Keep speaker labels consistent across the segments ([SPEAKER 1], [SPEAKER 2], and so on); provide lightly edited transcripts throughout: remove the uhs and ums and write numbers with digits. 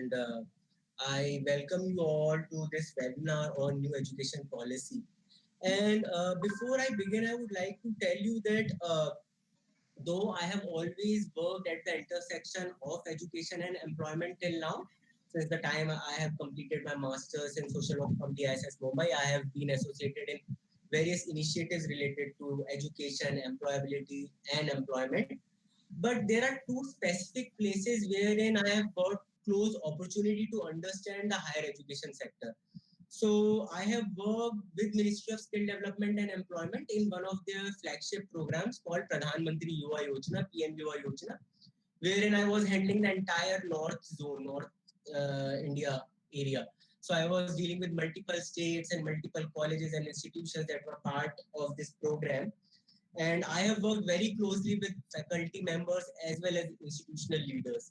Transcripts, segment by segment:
[SPEAKER 1] and I welcome you all to this webinar on new education policy. And before I begin, I would like to tell you that though I have always worked at the intersection of education and employment till now, since the time I have completed my master's in social work from DISS Mumbai, I have been associated in various initiatives related to education, employability, and employment. But there are two specific places wherein I have got close opportunity to understand the higher education sector. So I have worked with Ministry of Skill Development and Employment in one of their flagship programs called Pradhan Mantri Yuva Yojana, PM Yuva Yojana, wherein I was handling the entire North zone, North India area. So I was dealing with multiple states and multiple colleges and institutions that were part of this program. And I have worked very closely with faculty members as well as institutional leaders.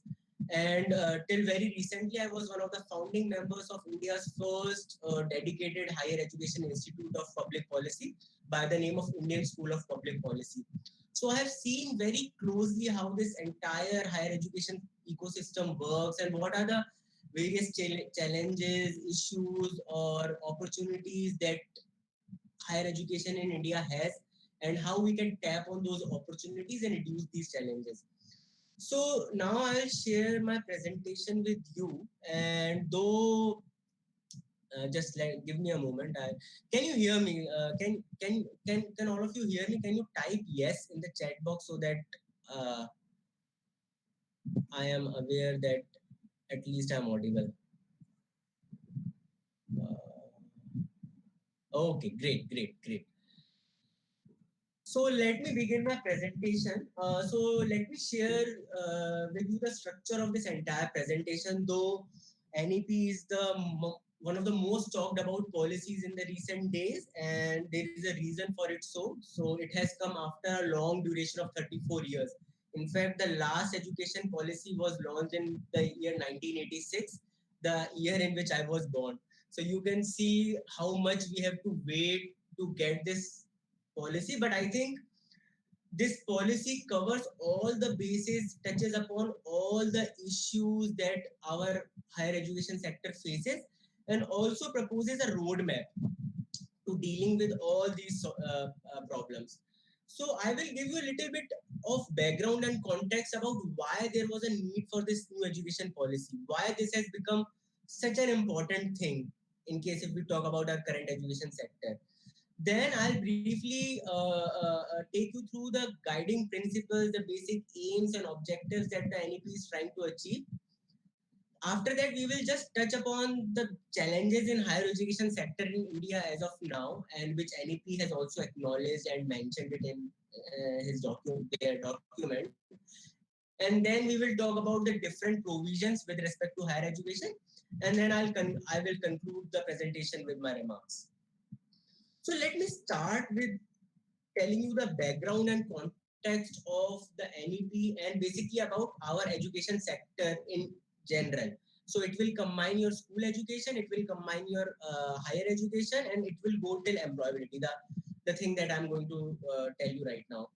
[SPEAKER 1] And till very recently, I was one of the founding members of India's first dedicated higher education institute of public policy by the name of Indian School of Public Policy. So I have seen very closely how this entire higher education ecosystem works and what are the various challenges, issues, or opportunities that higher education in India has, and how we can tap on those opportunities and reduce these challenges. So now I'll share my presentation with you. And though, just like give me a moment. Can you hear me? Can all of you hear me? Can you type yes in the chat box so that uh, I am aware that at least I'm audible. Okay, great. So let me begin my presentation. So let me share with you the structure of this entire presentation. Though NEP is one of the most talked about policies in the recent days, and there is a reason for it. So it has come after a long duration of 34 years. In fact, the last education policy was launched in the year 1986, the year in which I was born. So you can see how much we have to wait to get this policy. But I think this policy covers all the bases, touches upon all the issues that our higher education sector faces, and also proposes a roadmap to dealing with all these problems. So I will give you a little bit of background and context about why there was a need for this new education policy, why this has become such an important thing in case if we talk about our current education sector. Then I'll briefly take you through the guiding principles, the basic aims and objectives that the NEP is trying to achieve. After that, we will just touch upon the challenges in higher education sector in India as of now, and which NEP has also acknowledged and mentioned it in their document. And then we will talk about the different provisions with respect to higher education, and then I will conclude the presentation with my remarks. So let me start with telling you the background and context of the NEP and basically about our education sector in general. So it will combine your school education, it will combine your higher education, and it will go till employability. The thing that I'm going to tell you right now.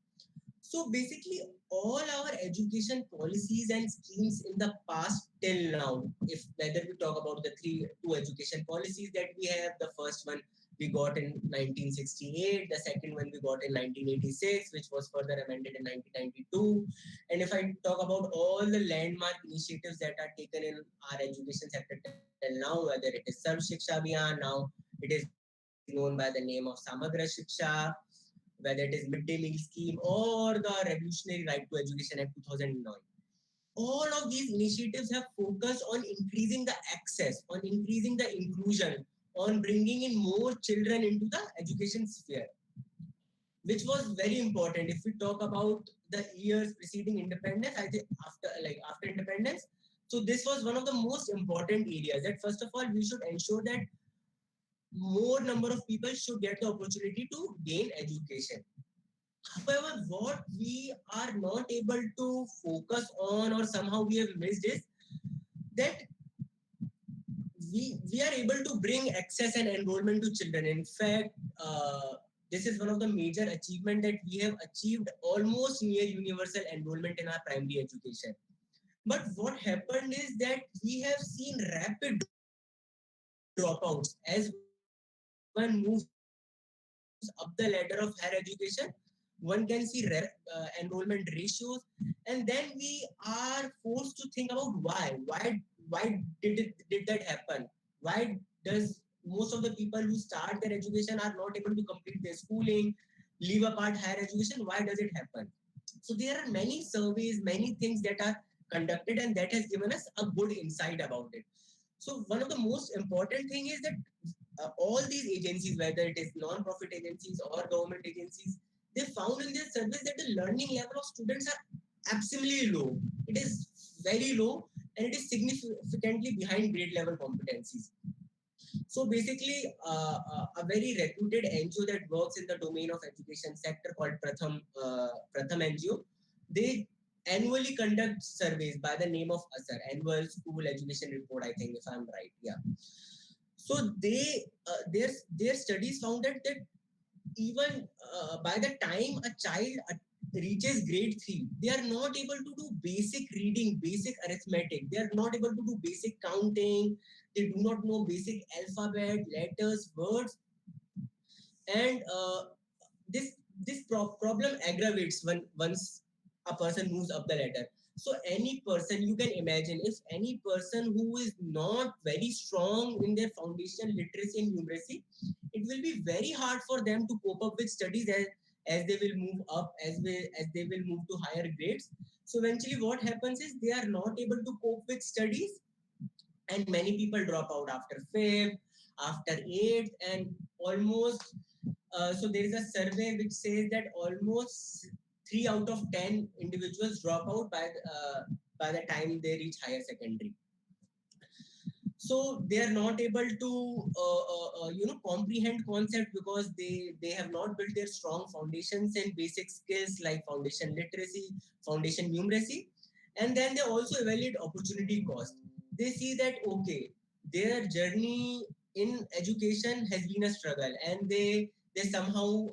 [SPEAKER 1] So basically, all our education policies and schemes in the past till now, if whether we talk about the two education policies that we have, the first one we got in 1968, the second one we got in 1986, which was further amended in 1992. And if I talk about all the landmark initiatives that are taken in our education sector till now, whether it is Sarv Shiksha Abhiyan, now it is known by the name of Samagra Shiksha, whether it is midday meal scheme or the revolutionary right to education act 2009, all of these initiatives have focused on increasing the access, on increasing the inclusion, on bringing in more children into the education sphere, which was very important. If we talk about the years preceding independence, I think after independence, so this was one of the most important areas, that first of all we should ensure that more number of people should get the opportunity to gain education. However, what we are not able to focus on, or somehow we have missed, is that we are able to bring access and enrollment to children. In fact, this is one of the major achievement that we have achieved almost near universal enrollment in our primary education. But what happened is that we have seen rapid dropouts as one moves up the ladder of higher education. One can see enrollment ratios, and then we are forced to think about why did that happen? Why does most of the people who start their education are not able to complete their schooling, leave apart higher education? Why does it happen? So there are many surveys, many things that are conducted, and that has given us a good insight about it. So one of the most important thing is that all these agencies, whether it is non-profit agencies or government agencies, they found in their surveys that the learning level of students are absolutely low. It is very low, and it is significantly behind grade level competencies. So basically, a very reputed NGO that works in the domain of education sector called Pratham NGO, they annually conduct surveys by the name of ASAR, Annual School Education Report. I think, if I'm right, yeah. So their studies found that even by the time a child reaches grade 3, they are not able to do basic reading, basic arithmetic. They are not able to do basic counting. They do not know basic alphabet, letters, words. And this problem aggravates when once a person moves up the ladder. So any person, you can imagine, if any person who is not very strong in their foundational literacy and numeracy, it will be very hard for them to cope up with studies as they will move up, as they will move to higher grades. So eventually what happens is they are not able to cope with studies, and many people drop out after fifth, after eighth, and almost so there is a survey which says that almost 3 out of 10 individuals drop out by the time they reach higher secondary. So they are not able to comprehend concept because they have not built their strong foundations and basic skills like foundation literacy, foundation numeracy. And then they also evaluate opportunity cost. They see that okay, their journey in education has been a struggle, and they somehow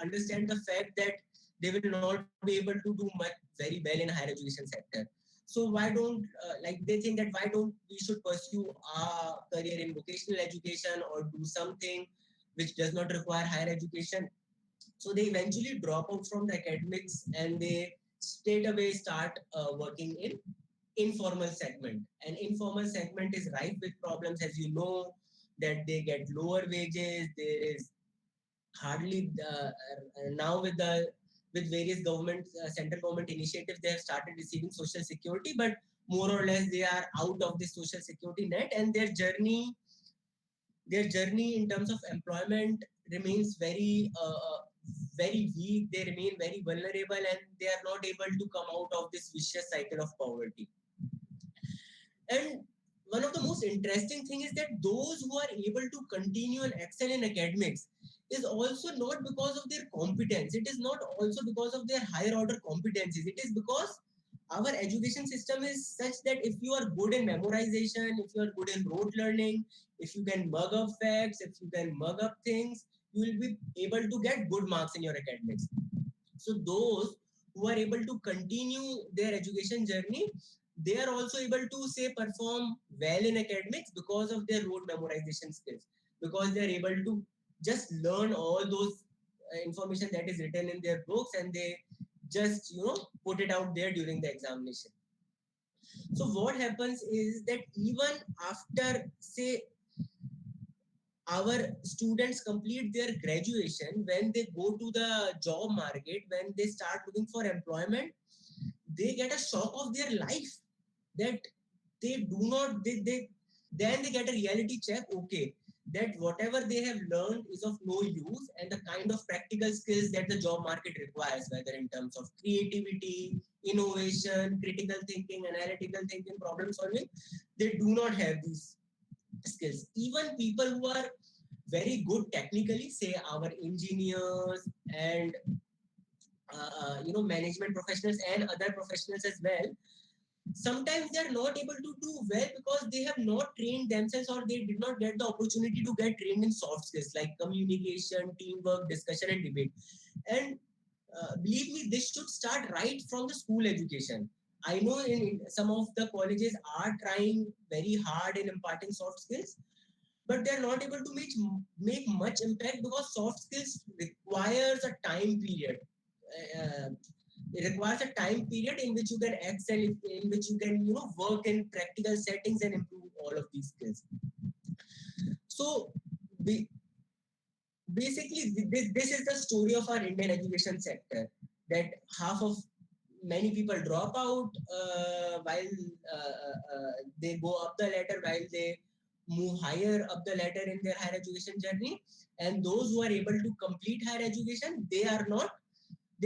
[SPEAKER 1] understand the fact that they will not be able to do much very well in higher education sector. So why don't like they think that why don't we should pursue a career in vocational education or do something which does not require higher education. So they eventually drop out from the academics and they straight away start working in informal segment. And informal segment is rife with problems, as you know, that they get lower wages. There is hardly now with various government central government initiatives, they have started receiving social security, but more or less they are out of the social security net, and their journey in terms of employment remains very weak. They remain very vulnerable, and they are not able to come out of this vicious cycle of poverty. And one of the most interesting thing is that those who are able to continue and excel in academics is also not because of their competence. It is not also because of their higher order competencies. It is because our education system is such that if you are good in memorization, if you are good in rote learning, if you can mug up facts, if you can mug up things, you will be able to get good marks in your academics. So those who are able to continue their education journey, they are also able to say perform well in academics because of their rote memorization skills, because they are able to just learn all those information that is written in their books, and they just put it out there during the examination. So what happens is that even after say our students complete their graduation, when they go to the job market, when they start looking for employment, they get a shock of their life that they do not they then they get a reality check, okay, that whatever they have learned is of no use, and the kind of practical skills that the job market requires, whether in terms of creativity, innovation, critical thinking, analytical thinking, problem solving, they do not have these skills. Even people who are very good technically, say our engineers and management professionals and other professionals as well, sometimes they are not able to do well because they have not trained themselves, or they did not get the opportunity to get trained in soft skills like communication, teamwork, discussion, and debate. And believe me, this should start right from the school education. I know in some of the colleges are trying very hard in imparting soft skills, but they're not able to make much impact because soft skills requires a time period. Uh, it requires a time period in which you can excel, in which you can work in practical settings and improve all of these skills. So be, basically, this is the story of our Indian education sector. That half of many people drop out while they go up the ladder, while they move higher up the ladder in their higher education journey, and those who are able to complete higher education, they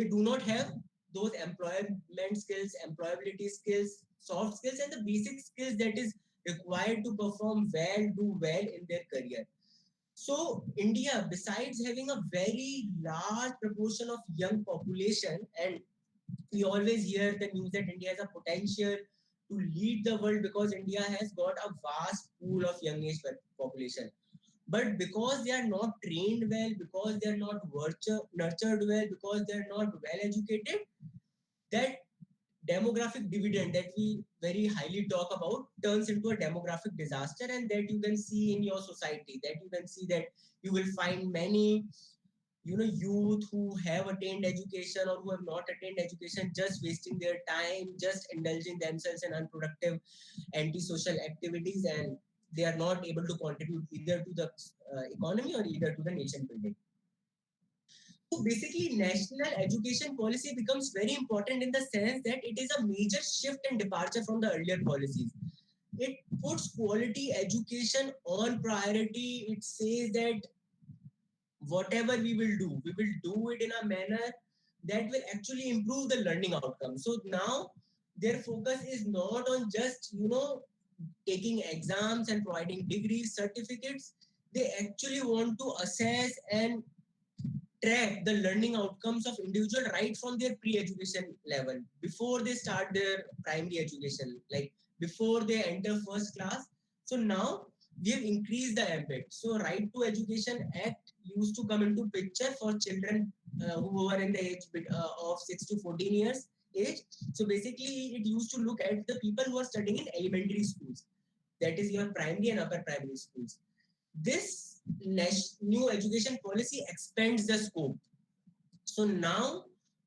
[SPEAKER 1] do not have those employment skills, employability skills, soft skills, and the basic skills that is required to perform well, do well in their career. So India, besides having a very large proportion of young population, and we always hear the news that India has a potential to lead the world because India has got a vast pool of young age population. But because they are not trained well, because they are not nurtured well, because they are not well educated, that demographic dividend that we very highly talk about turns into a demographic disaster, and that you can see in your society, that you can see that you will find many youth who have attained education or who have not attained education just wasting their time, just indulging themselves in unproductive antisocial activities, and they are not able to contribute either to the economy or either to the nation building. So basically, national education policy becomes very important in the sense that it is a major shift and departure from the earlier policies. It puts quality education on priority. It says that whatever we will do it in a manner that will actually improve the learning outcome. So now their focus is not on just, taking exams and providing degrees, certificates. They actually want to assess and track the learning outcomes of individual right from their pre-education level before they start their primary education, like before they enter first class. So now we have increased the ambit. So right to education act used to come into picture for children who are in the age of 6 to 14 years age. So basically it used to look at the people who are studying in elementary schools, that is your primary and upper primary schools. This new education policy expands the scope. So now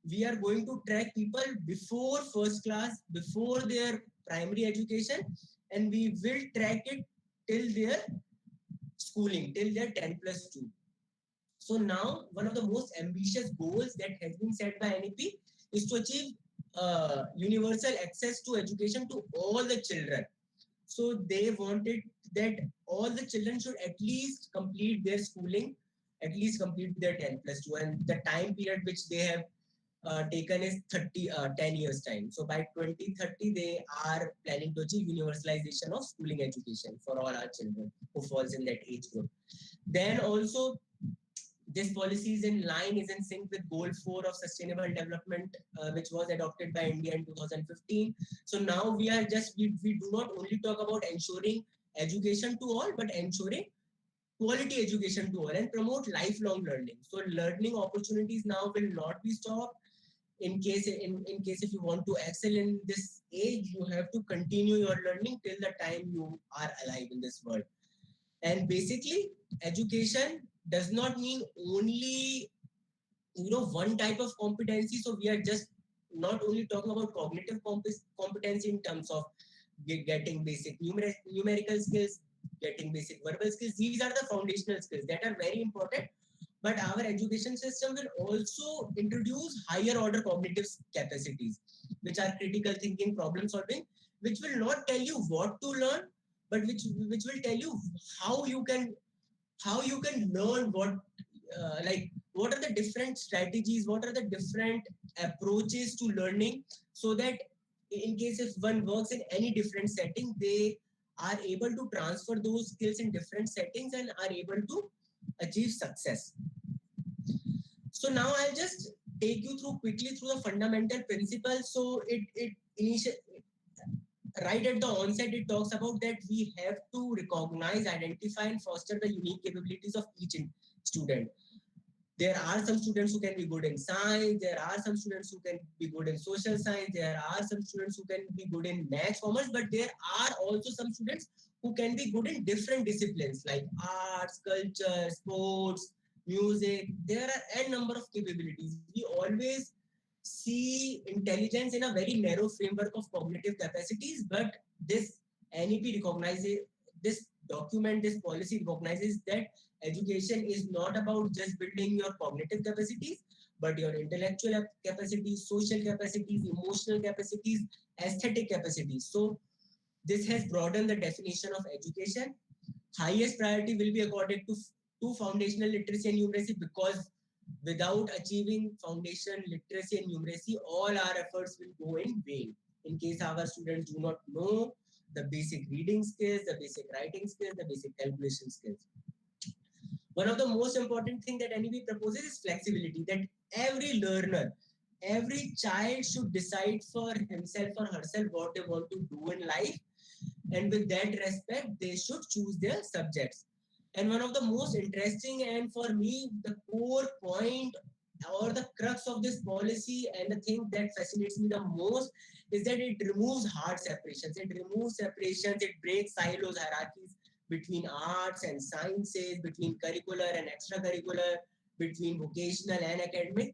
[SPEAKER 1] we are going to track people before first class, before their primary education, and we will track it till their schooling, till their 10 plus 2. So now one of the most ambitious goals that has been set by NEP is to achieve universal access to education to all the children. So they wanted that all the children should at least complete their schooling, at least complete their 10 plus 2. And the time period which they have taken is 10 years time. So by 2030, they are planning to achieve universalization of schooling education for all our children who falls in that age group. Then also this policy is in line, is in sync with Goal 4 of Sustainable Development, which was adopted by India in 2015. So now we do not only talk about ensuring education to all, but ensuring quality education to all and promote lifelong learning. So learning opportunities now will not be stopped. In case if you want to excel in this age, you have to continue your learning till the time you are alive in this world. And basically, education does not mean only one type of competency. So we are just not only talking about cognitive competency in terms of getting basic numerical skills, getting basic verbal skills. These are the foundational skills that are very important. But our education system will also introduce higher order cognitive capacities, which are critical thinking, problem solving, which will not tell you what to learn, but which will tell you how you can learn what are the different strategies, what are the different approaches to learning, so that in case if one works in any different setting, they are able to transfer those skills in different settings and are able to achieve success. So now I'll just take you through quickly through the fundamental principles. So it initial right at the onset, it talks about that we have to recognize, identify, and foster the unique capabilities of each student. There are some students who can be good in science, there are some students who can be good in social science, there are some students who can be good in maths, commerce, but there are also some students who can be good in different disciplines like arts, culture, sports, music. There are n number of capabilities. We always see intelligence in a very narrow framework of cognitive capacities, but this NEP recognizes, this document, this policy recognizes that education is not about just building your cognitive capacities, but your intellectual capacities, social capacities, emotional capacities, aesthetic capacities. So this has broadened the definition of education. Highest priority will be accorded to foundational literacy and numeracy, because without achieving foundation literacy and numeracy, all our efforts will go in vain. In case our students do not know the basic reading skills, the basic writing skills, the basic calculation skills. One of the most important thing that NEP proposes is flexibility, that every learner, every child should decide for himself or herself what they want to do in life, and with that respect they should choose their subjects. And one of the most interesting, and for me the core point or the crux of this policy, and the thing that fascinates me the most, is that it removes hard separations, it removes separations, it breaks silos, hierarchies between arts and sciences, between curricular and extracurricular, between vocational and academic.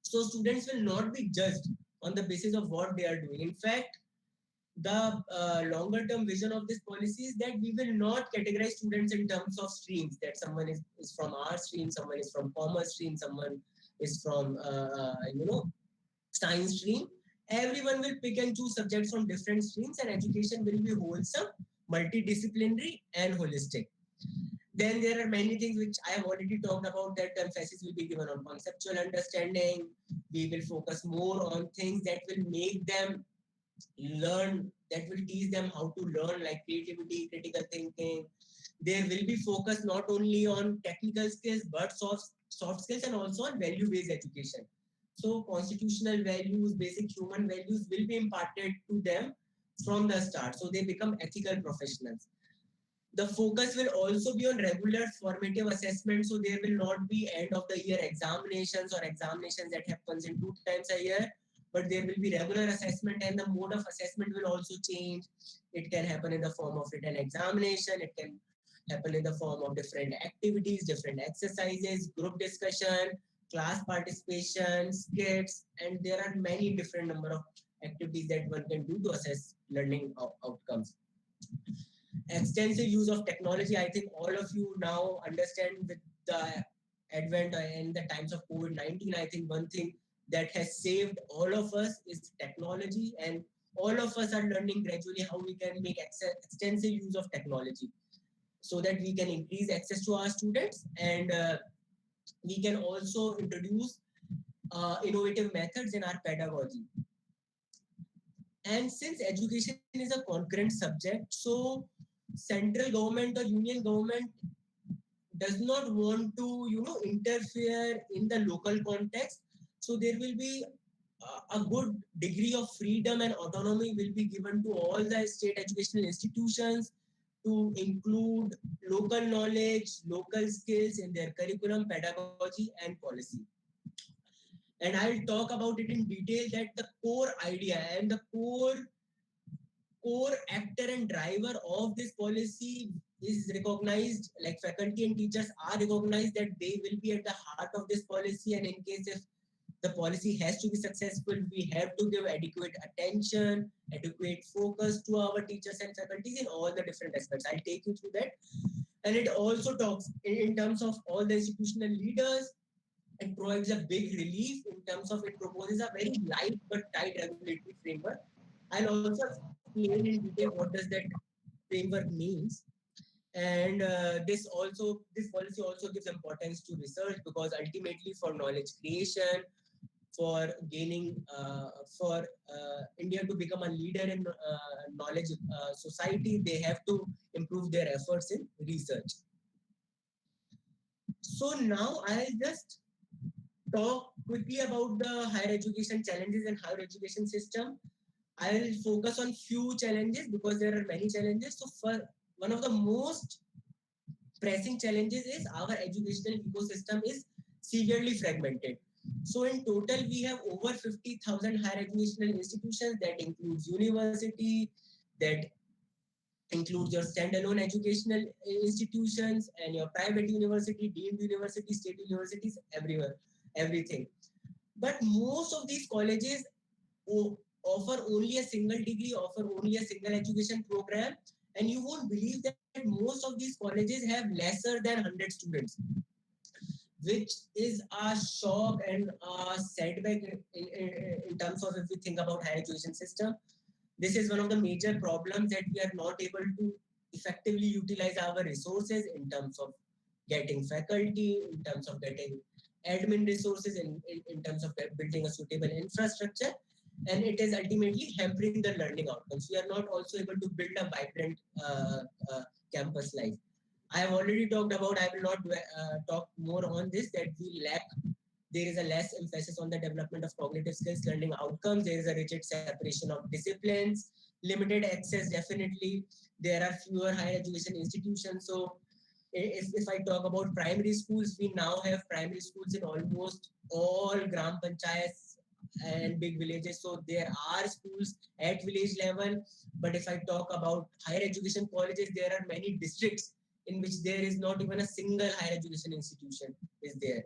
[SPEAKER 1] So students will not be judged on the basis of what they are doing. In fact, the longer term vision of this policy is that we will not categorize students in terms of streams, that someone is from art stream, someone is from commerce stream, someone is from science stream. Everyone will pick and choose subjects from different streams, and education will be wholesome, multidisciplinary, and holistic. Then there are many things which I have already talked about, that emphasis will be given on conceptual understanding. We will focus more on things that will make them learn, that will teach them how to learn, like creativity, critical thinking. There will be focus not only on technical skills but soft skills, and also on value based education. So constitutional values, basic human values will be imparted to them from the start, so they become ethical professionals. The focus will also be on regular formative assessment, so there will not be end of the year examinations or examinations that happens in 2 times a year, but there will be regular assessment, and the mode of assessment will also change. It can happen in the form of written examination, it can happen in the form of different activities, different exercises, group discussion, class participation, skits, and there are many different number of activities that one can do to assess learning outcomes. Extensive use of technology. I think all of you now understand, with the advent and the times of COVID-19, I think one thing that has saved all of us is technology, and all of us are learning gradually how we can make extensive use of technology, so that we can increase access to our students, and we can also introduce innovative methods in our pedagogy. And since education is a concurrent subject, so central government or union government does not want to interfere in the local context. So there will be a good degree of freedom and autonomy will be given to all the state educational institutions to include local knowledge, local skills in their curriculum, pedagogy, and policy. And I'll talk about it in detail, that the core idea and the core actor and driver of this policy is recognized, like faculty and teachers are recognized that they will be at the heart of this policy, and in case if the policy has to be successful, we have to give adequate attention, adequate focus to our teachers and faculties in all the different aspects. I'll take you through that. And it also talks in terms of all the institutional leaders. It provides a big relief in terms of, it proposes a very light but tight regulatory framework. I'll also explain in detail what does that framework means. And this policy also gives importance to research, because ultimately for knowledge creation, for gaining, for India to become a leader in knowledge society, they have to improve their efforts in research. So now I'll just talk quickly about the higher education challenges and higher education system. I'll focus on few challenges because there are many challenges. So for one of the most pressing challenges is our educational ecosystem is severely fragmented. So in total, we have over 50,000 higher educational institutions that includes university, that includes your standalone educational institutions and your private university, deemed university, state universities, everywhere, everything. But most of these colleges offer only a single degree, offer only a single education program, and you won't believe that most of these colleges have lesser than 100 students, which is a shock and a setback in terms of if we think about higher education system. This is one of the major problems that we are not able to effectively utilize our resources in terms of getting faculty, in terms of getting admin resources, in terms of building a suitable infrastructure. And it is ultimately hampering the learning outcomes. We are not also able to build a vibrant campus life. I have already talked about, I will not talk more on this, that we lack, there is a less emphasis on the development of cognitive skills, learning outcomes. There is a rigid separation of disciplines, limited access, definitely. There are fewer higher education institutions. So if I talk about primary schools, we now have primary schools in almost all gram panchayats and big villages. So there are schools at village level. But if I talk about higher education colleges, there are many districts in which there is not even a single higher education institution is there.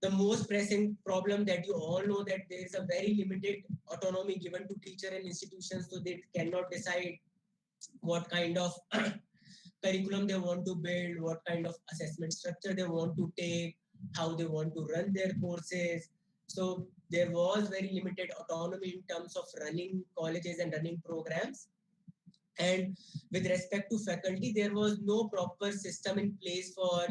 [SPEAKER 1] The most pressing problem that you all know, that there is a very limited autonomy given to teacher and institutions, so they cannot decide what kind of curriculum they want to build, what kind of assessment structure they want to take, how they want to run their courses. So there was very limited autonomy in terms of running colleges and running programs. And with respect to faculty, there was no proper system in place for,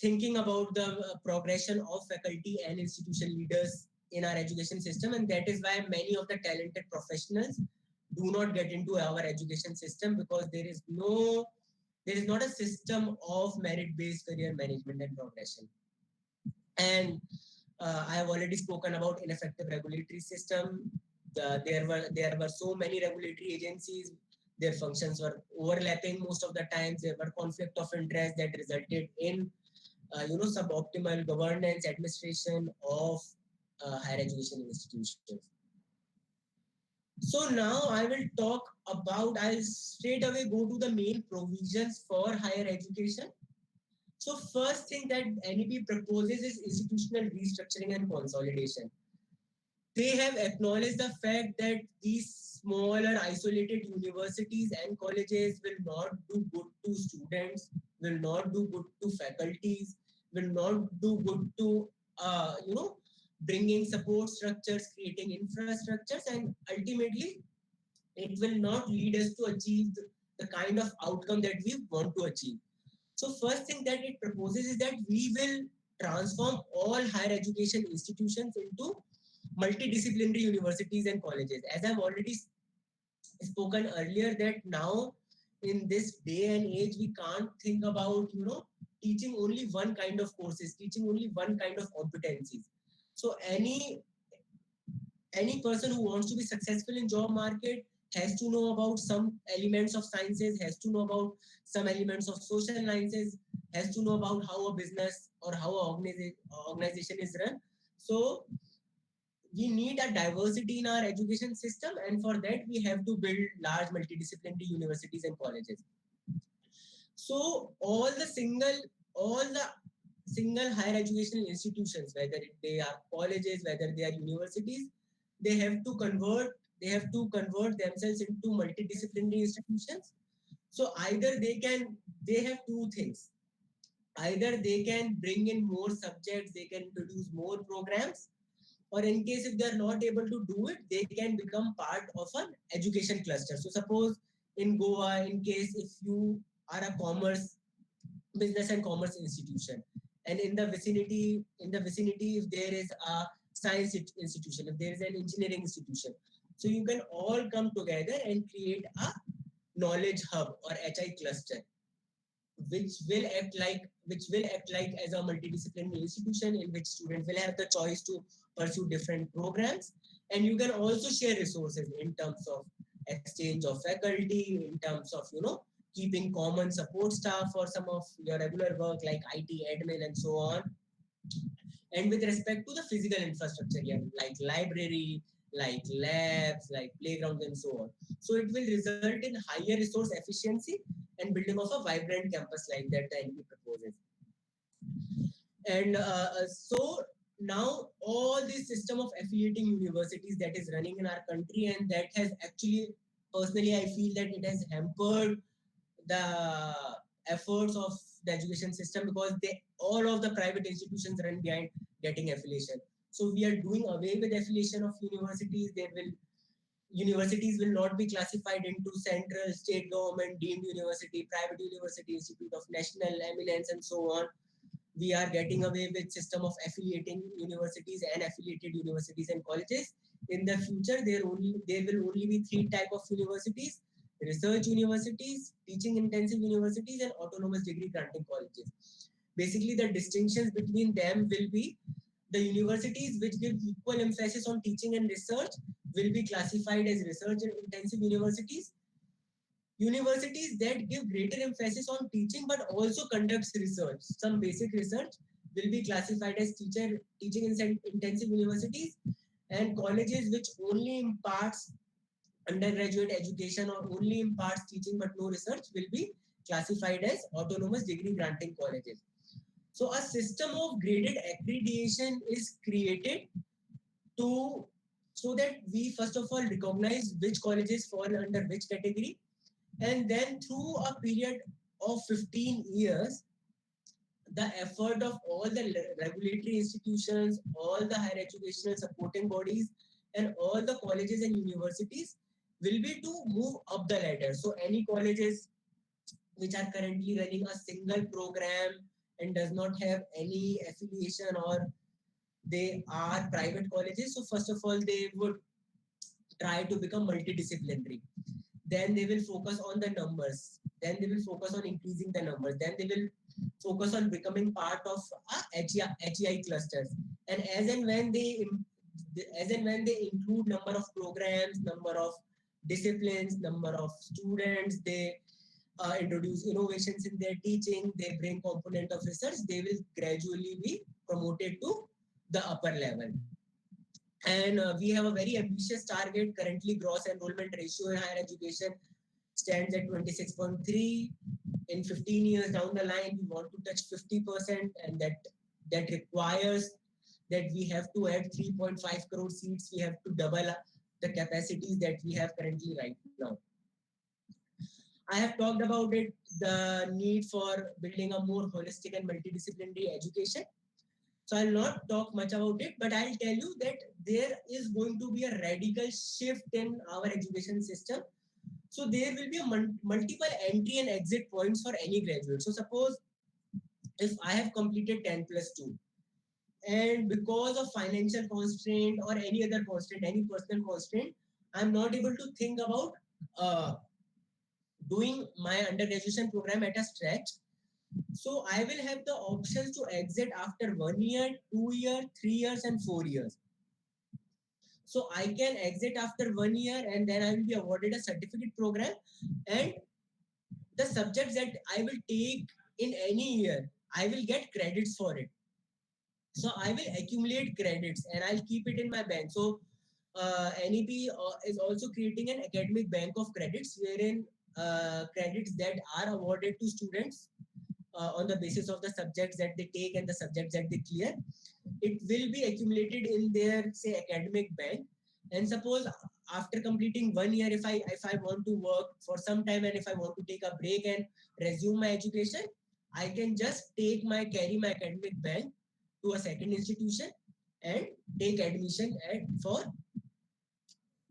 [SPEAKER 1] thinking about the progression of faculty and institution leaders in our education system. And that is why many of the talented professionals do not get into our education system, because there is not a system of merit based career management and progression. And I have already spoken about ineffective regulatory system. There were so many regulatory agencies. Their functions were overlapping most of the times. There were conflict of interest that resulted in suboptimal governance, administration of higher education institutions. So now I will talk about, I'll straight away go to the main provisions for higher education. So first thing that NEP proposes is institutional restructuring and consolidation. They have acknowledged the fact that these smaller isolated universities and colleges will not do good to students, will not do good to faculties, will not do good to bringing support structures, creating infrastructures, and ultimately it will not lead us to achieve the kind of outcome that we want to achieve. So first thing that it proposes is that we will transform all higher education institutions into multidisciplinary universities and colleges. As I've already spoken earlier, that now in this day and age, we can't think about, teaching only one kind of courses, teaching only one kind of competencies. So any person who wants to be successful in job market has to know about some elements of sciences, has to know about some elements of social sciences, has to know about how a business or how an organization is run. So we need a diversity in our education system, and for that we have to build large multidisciplinary universities and colleges. So all the single higher educational institutions, whether they are colleges, whether they are universities, they have to convert themselves into multidisciplinary institutions. So they have two things. Either they can bring in more subjects, they can introduce more programs, or in case if they're not able to do it, they can become part of an education cluster. So suppose in Goa, in case if you are a business and commerce institution, and in the vicinity if there is a science institution, if there is an engineering institution, so you can all come together and create a knowledge hub or HI cluster, which will act like as a multidisciplinary institution in which students will have the choice to pursue different programs. And you can also share resources in terms of exchange of faculty, in terms of keeping common support staff for some of your regular work like IT, admin, and so on. and with respect to the physical infrastructure, yeah, like library, like labs, like playgrounds, and so on. So it will result in higher resource efficiency and building of a vibrant campus like that the NP proposes. And so now all this system of affiliating universities that is running in our country, and that has actually, personally, I feel that it has hampered the efforts of the education system, because they all of the private institutions run behind getting affiliation. So we are doing away with affiliation of universities. Universities will not be classified into central, state government, deemed university, private university, institute of national eminence, and so on. We are getting away with system of affiliating universities and affiliated universities and colleges. In the future, there will only be three type of universities: research universities, teaching intensive universities, and autonomous degree granting colleges. Basically, the distinctions between them will be the universities which give equal emphasis on teaching and research will be classified as research and intensive universities. Universities that give greater emphasis on teaching but also conducts research, some basic research, will be classified as teaching intensive universities, and colleges which only imparts undergraduate education or only imparts teaching but no research will be classified as autonomous degree granting colleges. So a system of graded accreditation is created to, so that we first of all recognize which colleges fall under which category, and then through a period of 15 years, the effort of all the regulatory institutions, all the higher educational supporting bodies, and all the colleges and universities will be to move up the ladder. So any colleges which are currently running a single program and does not have any affiliation, or they are private colleges, so first of all they would try to become multidisciplinary. Then they will focus on the numbers. Then they will focus on increasing the numbers. Then they will focus on becoming part of HEI clusters. And as and when they include number of programs, number of disciplines, number of students, they introduce innovations in their teaching, they bring component of research, they will gradually be promoted to the upper level. And we have a very ambitious target. Currently, gross enrollment ratio in higher education stands at 26.3. In 15 years down the line, we want to touch 50%, and that requires that we have to add 3.5 crore seats. We have to double the capacities that we have currently right now. I have talked about it, the need for building a more holistic and multidisciplinary education. So I'll not talk much about it, but I'll tell you that there is going to be a radical shift in our education system. So there will be a multiple entry and exit points for any graduate. So suppose if I have completed 10 plus 2, and because of financial constraint or any other constraint, any personal constraint, I'm not able to think about uh, doing my undergraduation program at a stretch. So I will have the options to exit after 1 year, 2 year, 3 years, and 4 years. So I can exit after 1 year, and then I will be awarded a certificate program, and the subjects that I will take in any year, I will get credits for it. So I will accumulate credits and I'll keep it in my bank. So NEP is also creating an academic bank of credits, wherein credits that are awarded to students on the basis of the subjects that they take and the subjects that they clear, it will be accumulated in their, say, academic bank. And suppose after completing 1 year, if I want to work for some time, and if I want to take a break and resume my education, I can just carry my academic bank to a second institution and take admission for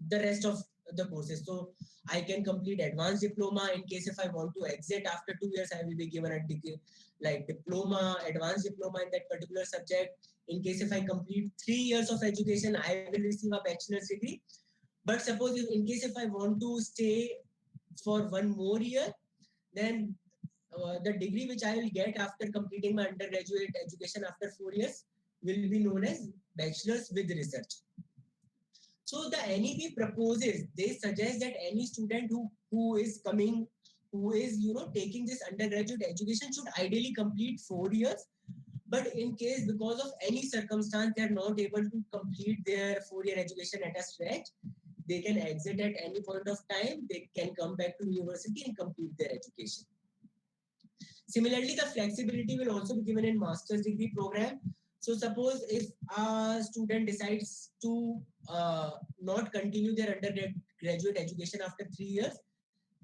[SPEAKER 1] the rest of the courses. So I can complete advanced diploma. In case if I want to exit after 2 years, I will be given a degree like diploma, advanced diploma in that particular subject. In case if I complete 3 years of education, I will receive a bachelor's degree. But suppose in case if I want to stay for one more year, then the degree which I will get after completing my undergraduate education after 4 years will be known as bachelor's with research. So the NEP proposes, they suggest that any student who is taking this undergraduate education should ideally complete 4 years. But in case because of any circumstance they are not able to complete their 4-year education at a stretch, they can exit at any point of time. They can come back to university and complete their education. Similarly, the flexibility will also be given in master's degree program. So suppose if a student decides to not continue their undergraduate education after 3 years,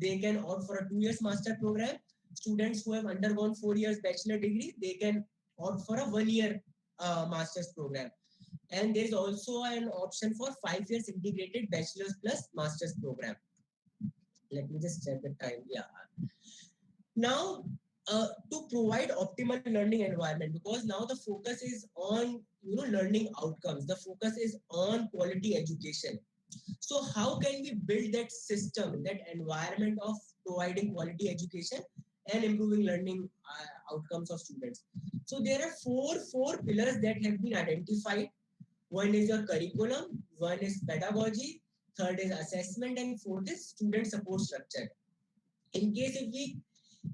[SPEAKER 1] they can opt for a 2 years master program. Students who have undergone 4 years bachelor degree, they can opt for a 1 year master's program. And there is also an option for 5 years integrated bachelor's plus master's program. Let me just check the time. Yeah. Now, to provide optimal learning environment, because now the focus is on learning outcomes. The focus is on quality education. So how can we build that system, that environment of providing quality education and improving learning outcomes of students? So there are four pillars that have been identified. One is your curriculum, one is pedagogy, third is assessment, and fourth is student support structure. In case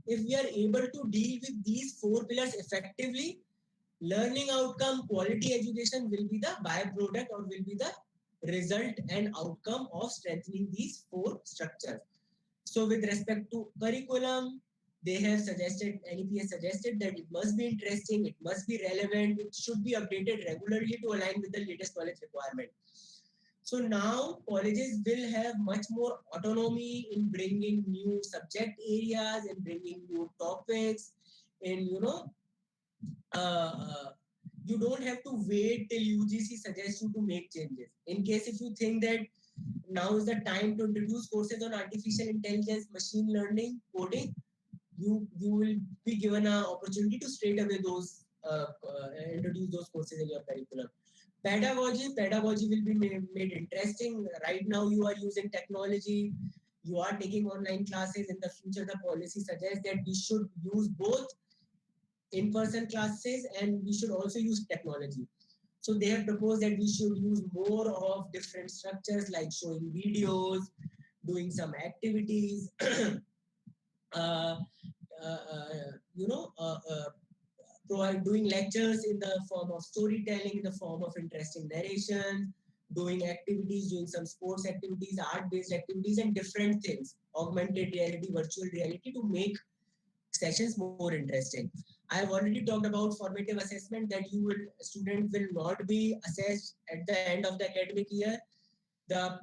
[SPEAKER 1] if we are able to deal with these four pillars effectively, learning outcome, quality education will be the byproduct or will be the result and outcome of strengthening these four structures. So with respect to curriculum, they have suggested, NEP has suggested that it must be interesting, it must be relevant, it should be updated regularly to align with the latest knowledge requirement. So now colleges will have much more autonomy in bringing new subject areas, in bringing new topics, in uh, you don't have to wait till UGC suggests you to make changes. In case if you think that now is the time to introduce courses on artificial intelligence, machine learning, coding, you will be given an opportunity to straight away introduce those courses in your curriculum. Pedagogy will be made interesting. Right now you are using technology, you are taking online classes. In the future the policy suggests that we should use both in-person classes and we should also use technology. So they have proposed that we should use more of different structures like showing videos, doing some activities, uh, you know, doing lectures in the form of storytelling, in the form of interesting narration, doing activities, doing some sports activities, art-based activities, and different things, augmented reality, virtual reality, to make sessions more interesting. I have already talked about formative assessment, that student will not be assessed at the end of the academic year. The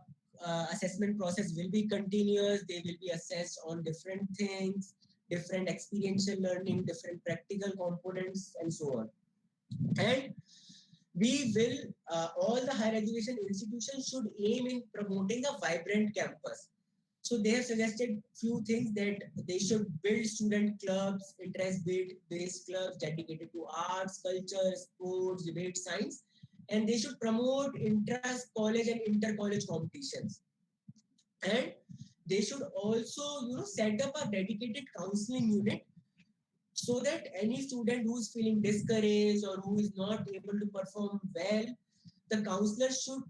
[SPEAKER 1] assessment process will be continuous. They will be assessed on different things, different experiential learning, different practical components, and so on. And we will, all the higher education institutions should aim in promoting a vibrant campus. So they have suggested few things, that they should build student clubs, interest-based clubs dedicated to arts, culture, sports, debate, science, and they should promote inter-college and inter-college competitions. And they should also, set up a dedicated counseling unit, so that any student who is feeling discouraged or who is not able to perform well, the counselor should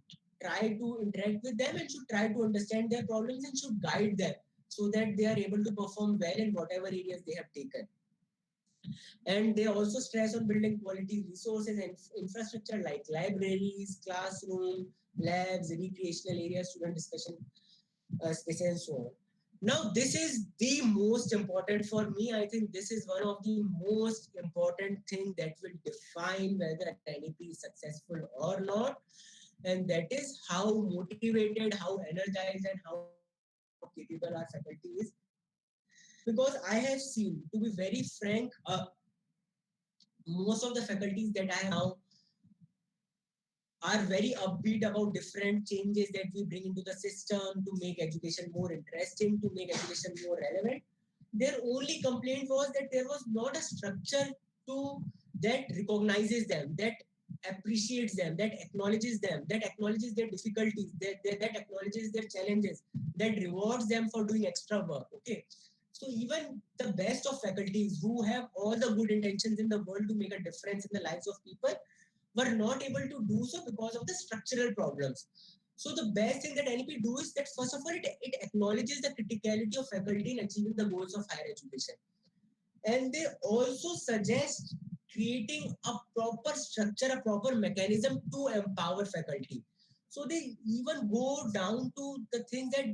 [SPEAKER 1] try to interact with them and should try to understand their problems and should guide them so that they are able to perform well in whatever areas they have taken. And they also stress on building quality resources and infrastructure like libraries, classroom, labs, recreational areas, student discussion spaces, and so on. Now, this is the most important for me. I think this is one of the most important thing that will define whether an NEP is successful or not. And that is how motivated, how energized, and how capable our faculty is. Because I have seen, to be very frank, most of the faculties that I have now are very upbeat about different changes that we bring into the system to make education more interesting, to make education more relevant. Their only complaint was that there was not a structure to that recognizes them, that appreciates them, that acknowledges their difficulties, that acknowledges their challenges, that rewards them for doing extra work. Okay. So even the best of faculties who have all the good intentions in the world to make a difference in the lives of people were not able to do so because of the structural problems. So the best thing that NEP do is that first of all, it acknowledges the criticality of faculty in achieving the goals of higher education. And they also suggest creating a proper structure, a proper mechanism to empower faculty. So they even go down to the things that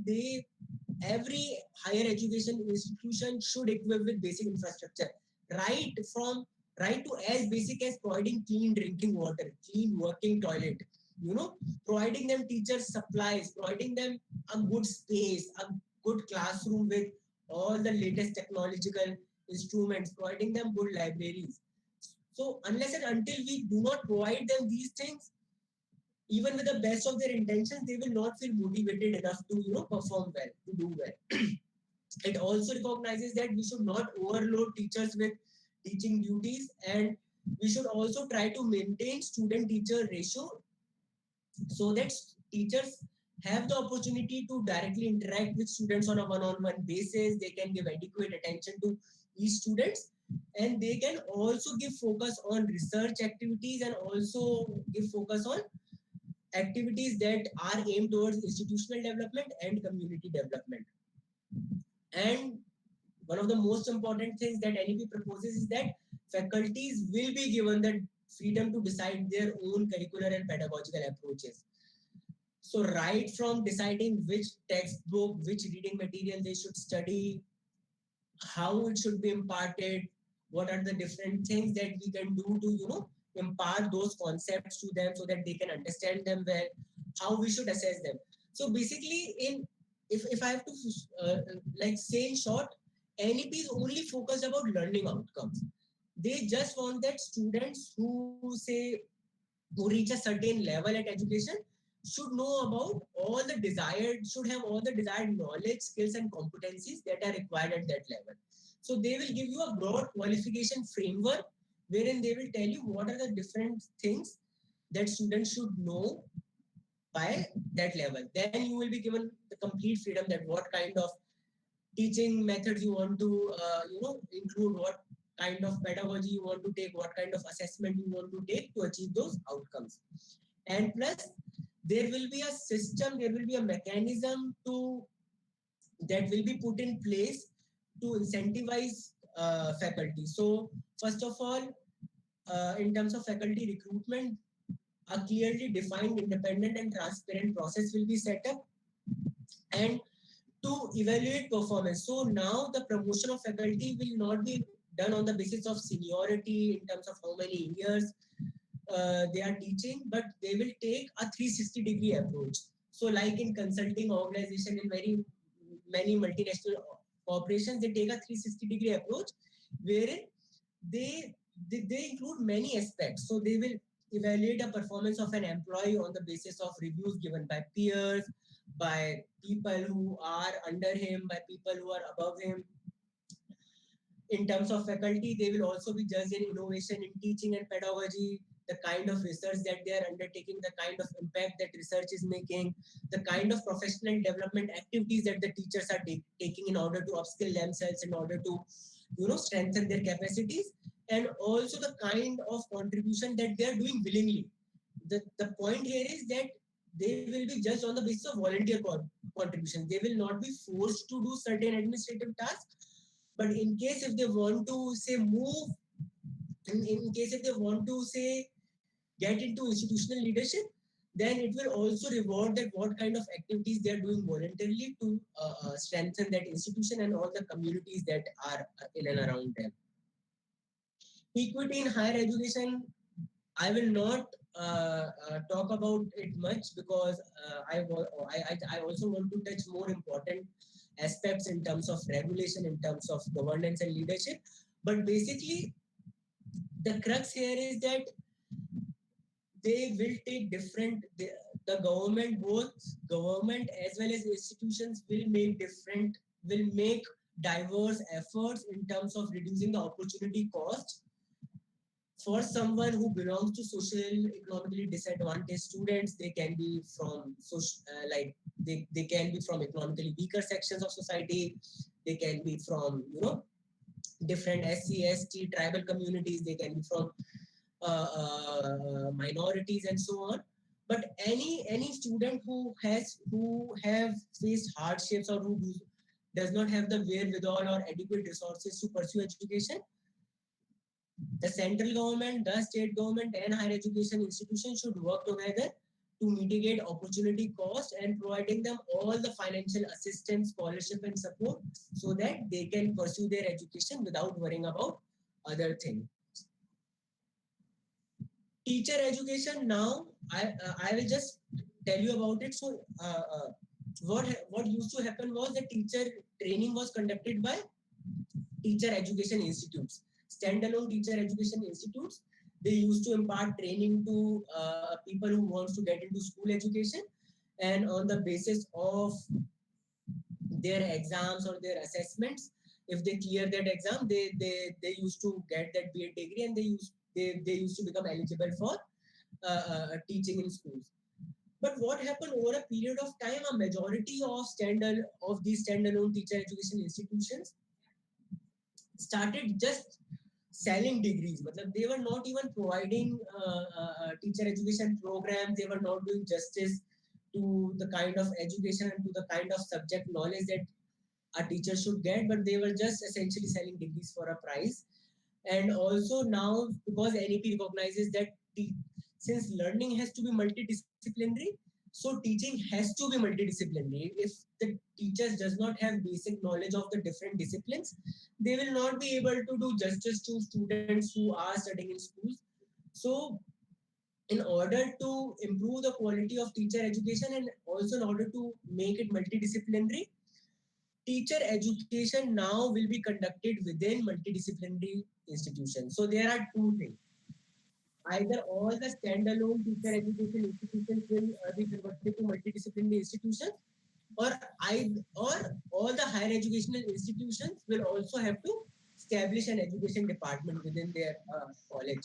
[SPEAKER 1] every higher education institution should equip with basic infrastructure, right from right to as basic as providing clean drinking water, clean working toilet, you know, providing them teachers supplies, providing them a good space, a good classroom with all the latest technological instruments, providing them good libraries. So unless and until we do not provide them these things, even with the best of their intentions, they will not feel motivated enough to, you know, perform well, to do well. It also recognizes that we should not overload teachers with teaching duties, and we should also try to maintain student teacher ratio so that teachers have the opportunity to directly interact with students on a one-on-one basis. They can give adequate attention to each students, and they can also give focus on research activities and also give focus on activities that are aimed towards institutional development and community development. And one of the most important things that NEP proposes is that faculties will be given the freedom to decide their own curricular and pedagogical approaches. So right from deciding which textbook, which reading material they should study, how it should be imparted, what are the different things that we can do to, you know, impart those concepts to them so that they can understand them well, how we should assess them. So basically, if I have to like say in short, NEP is only focused about learning outcomes. They just want that students who say who reach a certain level at education should know about all the desired, should have all the desired knowledge, skills, and competencies that are required at that level. So they will give you a broad qualification framework wherein they will tell you what are the different things that students should know by that level. Then you will be given the complete freedom that what kind of teaching methods you want to include, what kind of pedagogy you want to take, what kind of assessment you want to take to achieve those outcomes. And plus, there will be a system, there will be a mechanism to that will be put in place to incentivize faculty. So first of all, in terms of faculty recruitment, a clearly defined, independent, and transparent process will be set up, and to evaluate performance. So now the promotion of faculty will not be done on the basis of seniority in terms of how many years they are teaching, but they will take a 360-degree approach. So like in consulting organization, in very many multinational corporations, they take a 360-degree approach wherein they, they include many aspects. So they will evaluate a performance of an employee on the basis of reviews given by peers, by people who are under him, by people who are above him. In terms of faculty, they will also be judged in innovation in teaching and pedagogy, the kind of research that they are undertaking, the kind of impact that research is making, the kind of professional development activities that the teachers are taking in order to upskill themselves, in order to, you know, strengthen their capacities, and also the kind of contribution that they are doing willingly. The point here is that they will be judged on the basis of volunteer contributions. They will not be forced to do certain administrative tasks, but in case if they want to say move, in case if they want to say get into institutional leadership, then it will also reward that what kind of activities they are doing voluntarily to strengthen that institution and all the communities that are in and around them. Equity in higher education, I will not talk about it much because I also want to touch more important aspects in terms of regulation, in terms of governance and leadership. But basically, the crux here is that they will take the government, both government as well as institutions will make diverse efforts in terms of reducing the opportunity cost for someone who belongs to social economically disadvantaged students. They can be from they can be from economically weaker sections of society, they can be from, you know, different SC, ST, tribal communities, they can be from minorities and so on. But any student who have faced hardships or does not have the wherewithal or adequate resources to pursue education, The central government, the state government, and higher education institutions should work together to mitigate opportunity cost and providing them all the financial assistance, scholarship, and support so that they can pursue their education without worrying about other things. Teacher education now, I will just tell you about it. So what used to happen was the teacher training was conducted by teacher education institutes, standalone teacher education institutes. They used to impart training to people who wants to get into school education, and on the basis of their exams or their assessments, if they clear that exam, they used to get that B.Ed degree, and they used to become eligible for teaching in schools. But what happened over a period of time, a majority of these standalone teacher education institutions started just selling degrees. Matlab, they were not even providing teacher education programs. They were not doing justice to the kind of education and to the kind of subject knowledge that a teacher should get, but they were just essentially selling degrees for a price. And also now, because NEP recognizes that since learning has to be multidisciplinary, so teaching has to be multidisciplinary. If the teachers does not have basic knowledge of the different disciplines, they will not be able to do justice to students who are studying in schools. So in order to improve the quality of teacher education and also in order to make it multidisciplinary, teacher education now will be conducted within multidisciplinary institutions. So there are two things. Either all the standalone teacher education institutions will be converted to multidisciplinary institutions, or or all the higher educational institutions will also have to establish an education department within their college.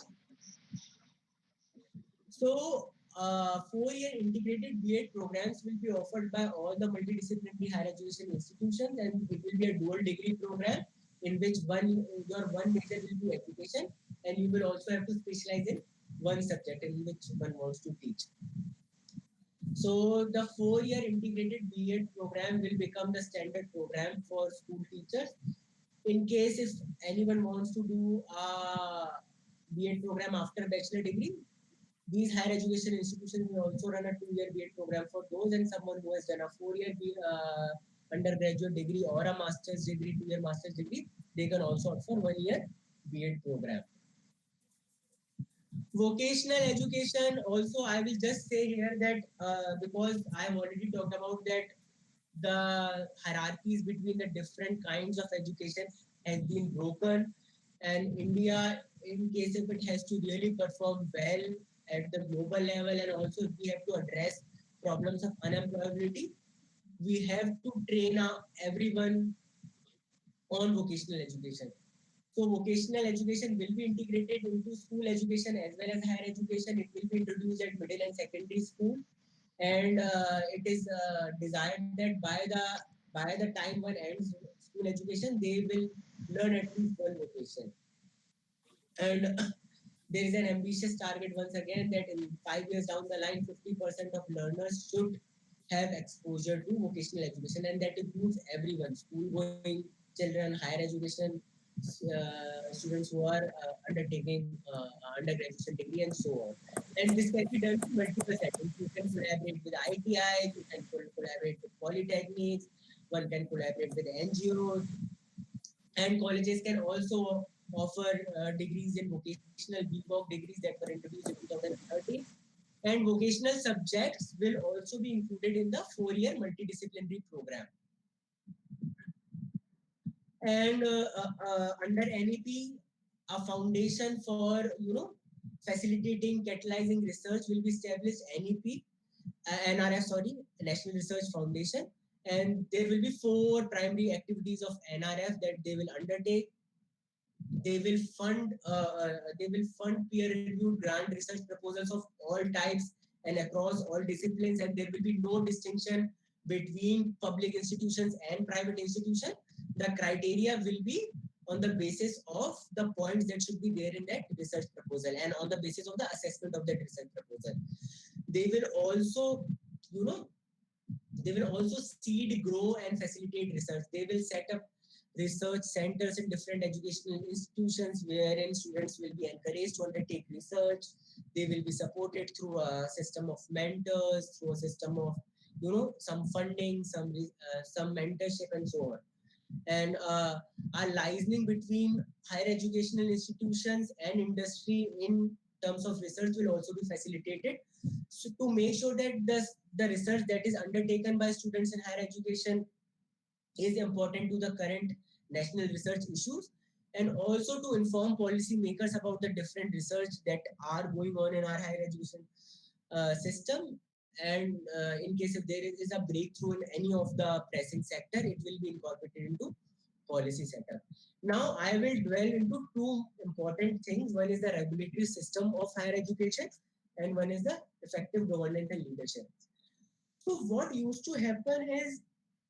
[SPEAKER 1] So, 4-year integrated B.Ed programs will be offered by all the multidisciplinary higher education institutions, and it will be a dual degree program in which your one major will be education, and you will also have to specialize in one subject in which one wants to teach. So, the 4-year integrated B.Ed program will become the standard program for school teachers. In case if anyone wants to do a B.Ed program after bachelor degree, these higher education institutions will also run a 2-year B.Ed program for those, and someone who has done a 4-year undergraduate degree or a master's degree, 2-year master's degree, they can also opt for 1-year B.Ed program. Vocational education also, I will just say here that because I have already talked about that the hierarchies between the different kinds of education has been broken, and India, in case if it has to really perform well at the global level, and also if we have to address problems of unemployability, we have to train everyone on vocational education. So vocational education will be integrated into school education as well as higher education. It will be introduced at middle and secondary school, and it is desired that by the time one ends school education, they will learn at least one vocation. And there is an ambitious target once again that in 5 years down the line, 50% of learners should have exposure to vocational education, and that includes everyone: school going children, higher education students who are undertaking undergraduate degree, and so on. And this can be done in multiple settings. You can collaborate with ITIs, you can collaborate with polytechnics, one can collaborate with NGOs, and colleges can also offer degrees in vocational BVOC degrees that were introduced in 2013. And vocational subjects will also be included in the 4-year multidisciplinary program. And under NEP, a foundation for facilitating, catalyzing research will be established. NEP, NRF, sorry, National Research Foundation, and there will be 4 primary activities of NRF that they will undertake. They will fund peer-reviewed grant research proposals of all types and across all disciplines, and there will be no distinction between public institutions and private institutions. The criteria will be on the basis of the points that should be there in that research proposal, and on the basis of the assessment of that research proposal. They will also, they will also seed, grow, and facilitate research. They will set up research centers in different educational institutions wherein students will be encouraged to undertake research. They will be supported through a system of mentors, through a system of some funding, some mentorship, and so on. And our liaising between higher educational institutions and industry in terms of research will also be facilitated, so to make sure that the research that is undertaken by students in higher education is important to the current national research issues, and also to inform policymakers about the different research that are going on in our higher education system. And in case if there is a breakthrough in any of the pressing sector, it will be incorporated into policy setup. Now, I will dwell into two important things. One is the regulatory system of higher education, and one is the effective governance and leadership. So, what used to happen is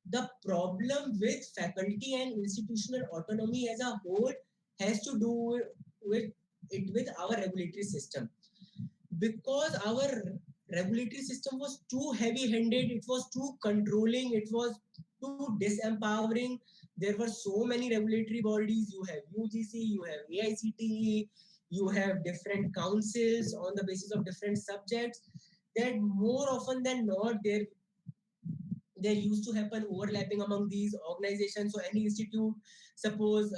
[SPEAKER 1] the problem with faculty and institutional autonomy as a whole has to do with our regulatory system, because our regulatory system was too heavy handed, it was too controlling, it was too disempowering. There were so many regulatory bodies. You have UGC, you have AICTE, you have different councils on the basis of different subjects, that more often than not there used to happen overlapping among these organizations. So any institute, suppose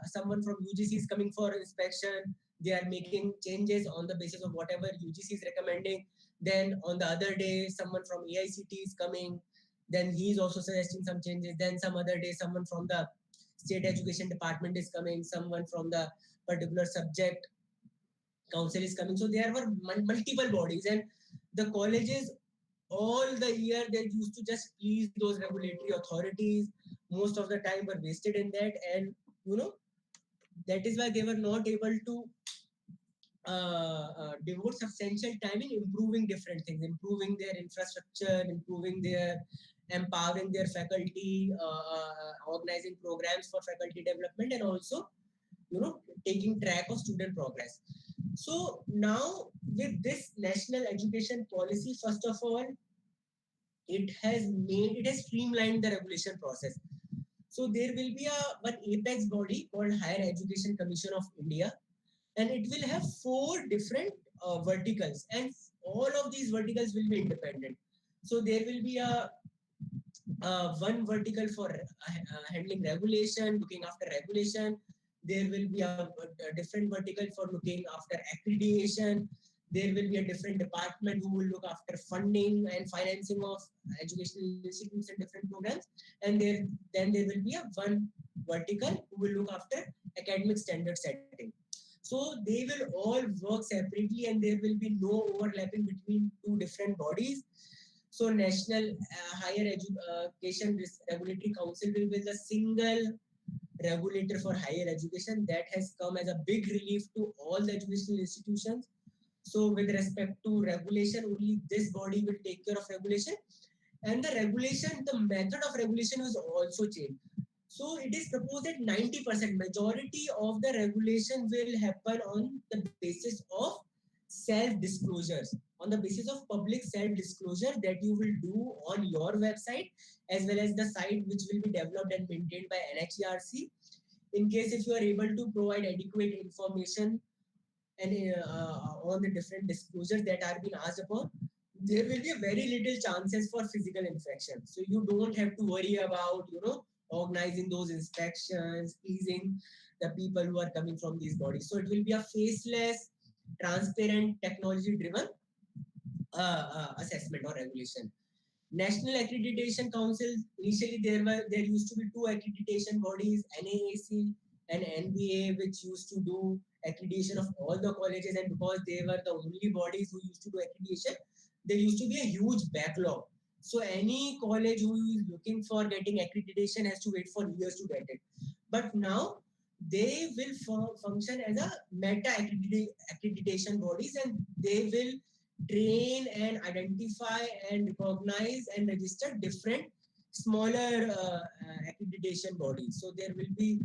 [SPEAKER 1] someone from UGC is coming for inspection, they are making changes on the basis of whatever UGC is recommending. Then on the other day, someone from AICT is coming, then he is also suggesting some changes. Then some other day, someone from the state education department is coming, someone from the particular subject council is coming. So there were multiple bodies, and the colleges all the year they used to just please those regulatory authorities. Most of the time were wasted in that, and you know that is why they were not able to devote substantial time in improving different things, improving their infrastructure, improving their empowering their faculty, organizing programs for faculty development, and also taking track of student progress. So now with this national education policy, first of all, it has streamlined the regulation process. So there will be a one apex body called Higher Education Commission of India, and it will have four different verticals, and all of these verticals will be independent. So there will be a one vertical for handling regulation, looking after regulation. There will be a different vertical for looking after accreditation. There will be a different department who will look after funding and financing of educational institutes and different programs. And then there will be a one vertical who will look after academic standard setting. So they will all work separately, and there will be no overlapping between two different bodies. So National Higher Education Regulatory Council will be the single regulator for higher education. That has come as a big relief to all the educational institutions. So with respect to regulation, only this body will take care of regulation. And the regulation, the method of regulation was also changed. So it is proposed that 90% majority of the regulation will happen on the basis of self-disclosures, on the basis of public self-disclosure that you will do on your website, as well as the site which will be developed and maintained by NHERC. In case if you are able to provide adequate information and on the different disclosures that are being asked upon, there will be very little chances for physical infection. So you don't have to worry about, organizing those inspections, pleasing the people who are coming from these bodies. So it will be a faceless, transparent, technology-driven assessment or regulation. National Accreditation Council, initially there used to be two accreditation bodies, NAAC and NBA, which used to do accreditation of all the colleges, and because they were the only bodies who used to do accreditation, there used to be a huge backlog. So any college who is looking for getting accreditation has to wait for years to get it. But now they will function as a meta accreditation bodies, and they will train and identify and recognize and register different smaller accreditation bodies. So there will be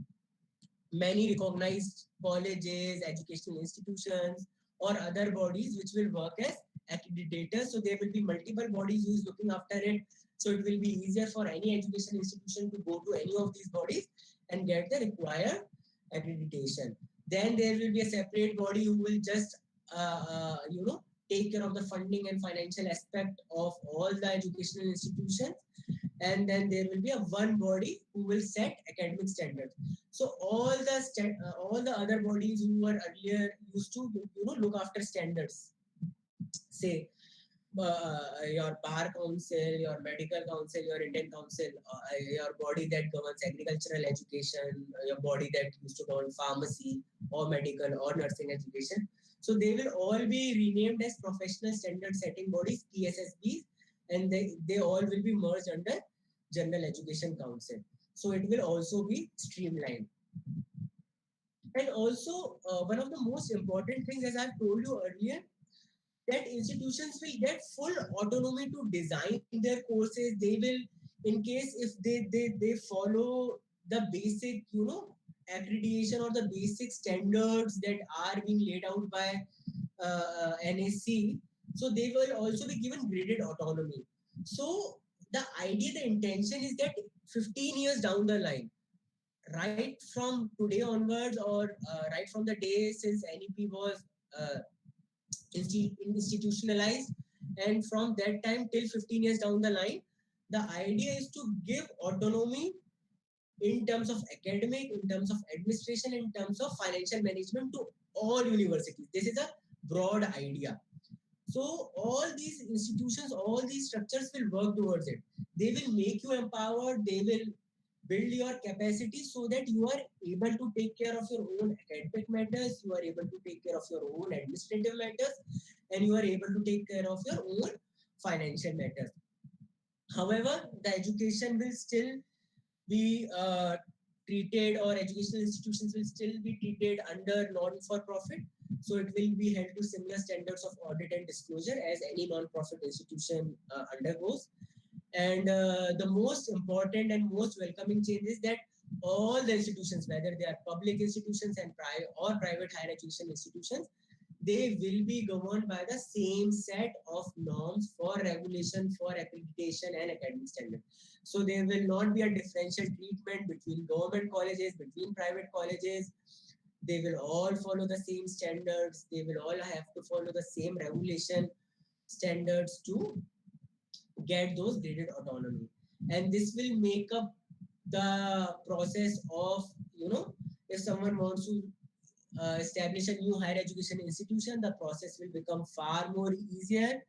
[SPEAKER 1] many recognized colleges, educational institutions, or other bodies which will work as accreditators. So there will be multiple bodies who is looking after it. So it will be easier for any education institution to go to any of these bodies and get the required accreditation. Then there will be a separate body who will just take care of the funding and financial aspect of all the educational institutions. And then there will be a one body who will set academic standards. So all the other bodies who were earlier used to look after standards, say your bar council, your medical council, your Indian council, your body that governs agricultural education, your body that used to govern pharmacy or medical or nursing education. So they will all be renamed as professional standard setting bodies, PSSBs, and they all will be merged under General Education Council. So it will also be streamlined. And also, one of the most important things, as I've told you earlier, that institutions will get full autonomy to design their courses. They will, in case if they follow the basic accreditation or the basic standards that are being laid out by NAC, so they will also be given graded autonomy. So the idea, the intention is that 15 years down the line, right from today onwards, or right from the day since NEP was uh, institutionalized, and from that time till 15 years down the line, the idea is to give autonomy in terms of academic, in terms of administration, in terms of financial management to all universities. This is a broad idea. So all these institutions, all these structures will work towards it. They will make you empowered, they will build your capacity so that you are able to take care of your own academic matters, you are able to take care of your own administrative matters, and you are able to take care of your own financial matters. However, the education will still be treated, or educational institutions will still be treated under non-for-profit. So it will be held to similar standards of audit and disclosure as any non-profit institution undergoes. And the most important and most welcoming change is that all the institutions, whether they are public institutions and private higher education institutions, they will be governed by the same set of norms for regulation, for accreditation and academic standard. So there will not be a differential treatment between government colleges, between private colleges. They will all follow the same standards. They will all have to follow the same regulation standards to get those graded autonomy. And this will make up the process of, if someone wants to establish a new higher education institution, the process will become far more easier.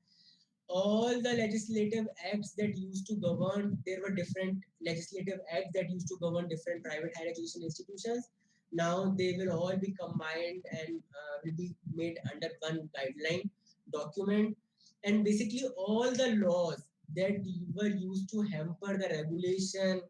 [SPEAKER 1] All the legislative acts that used to govern, there were different legislative acts that used to govern different private higher education institutions. Now they will all be combined and will be made under one guideline document. And basically, all the laws that were used to hamper the regulation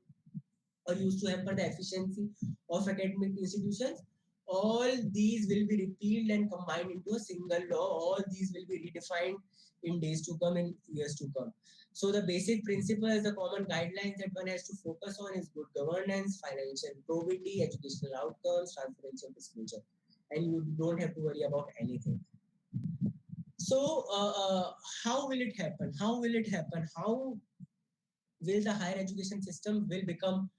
[SPEAKER 1] or used to hamper the efficiency of academic institutions, all these will be repealed and combined into a single law. All these will be redefined in days to come, in years to come. So the basic principles, the common guidelines that one has to focus on is good governance, financial probity, educational outcomes, transparency of disclosure. And you don't have to worry about anything. So how will it happen? How will it happen? How will the higher education system will become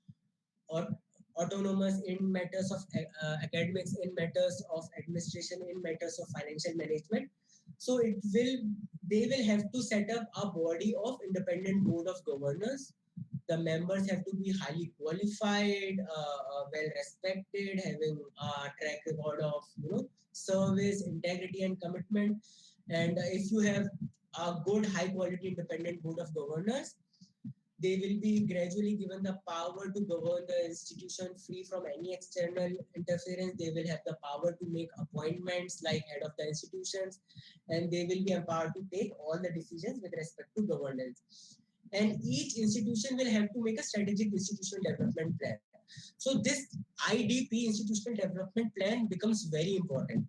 [SPEAKER 1] or autonomous in matters of academics, in matters of administration, in matters of financial management? So they will have to set up a body of independent board of governors. The members have to be highly qualified, well respected, having a track record of service, integrity, and commitment. And if you have a good, high quality independent board of governors, they will be gradually given the power to govern the institution free from any external interference. They will have the power to make appointments like head of the institutions, and they will be empowered to take all the decisions with respect to governance. And each institution will have to make a strategic institutional development plan. So this IDP, institutional development plan, becomes very important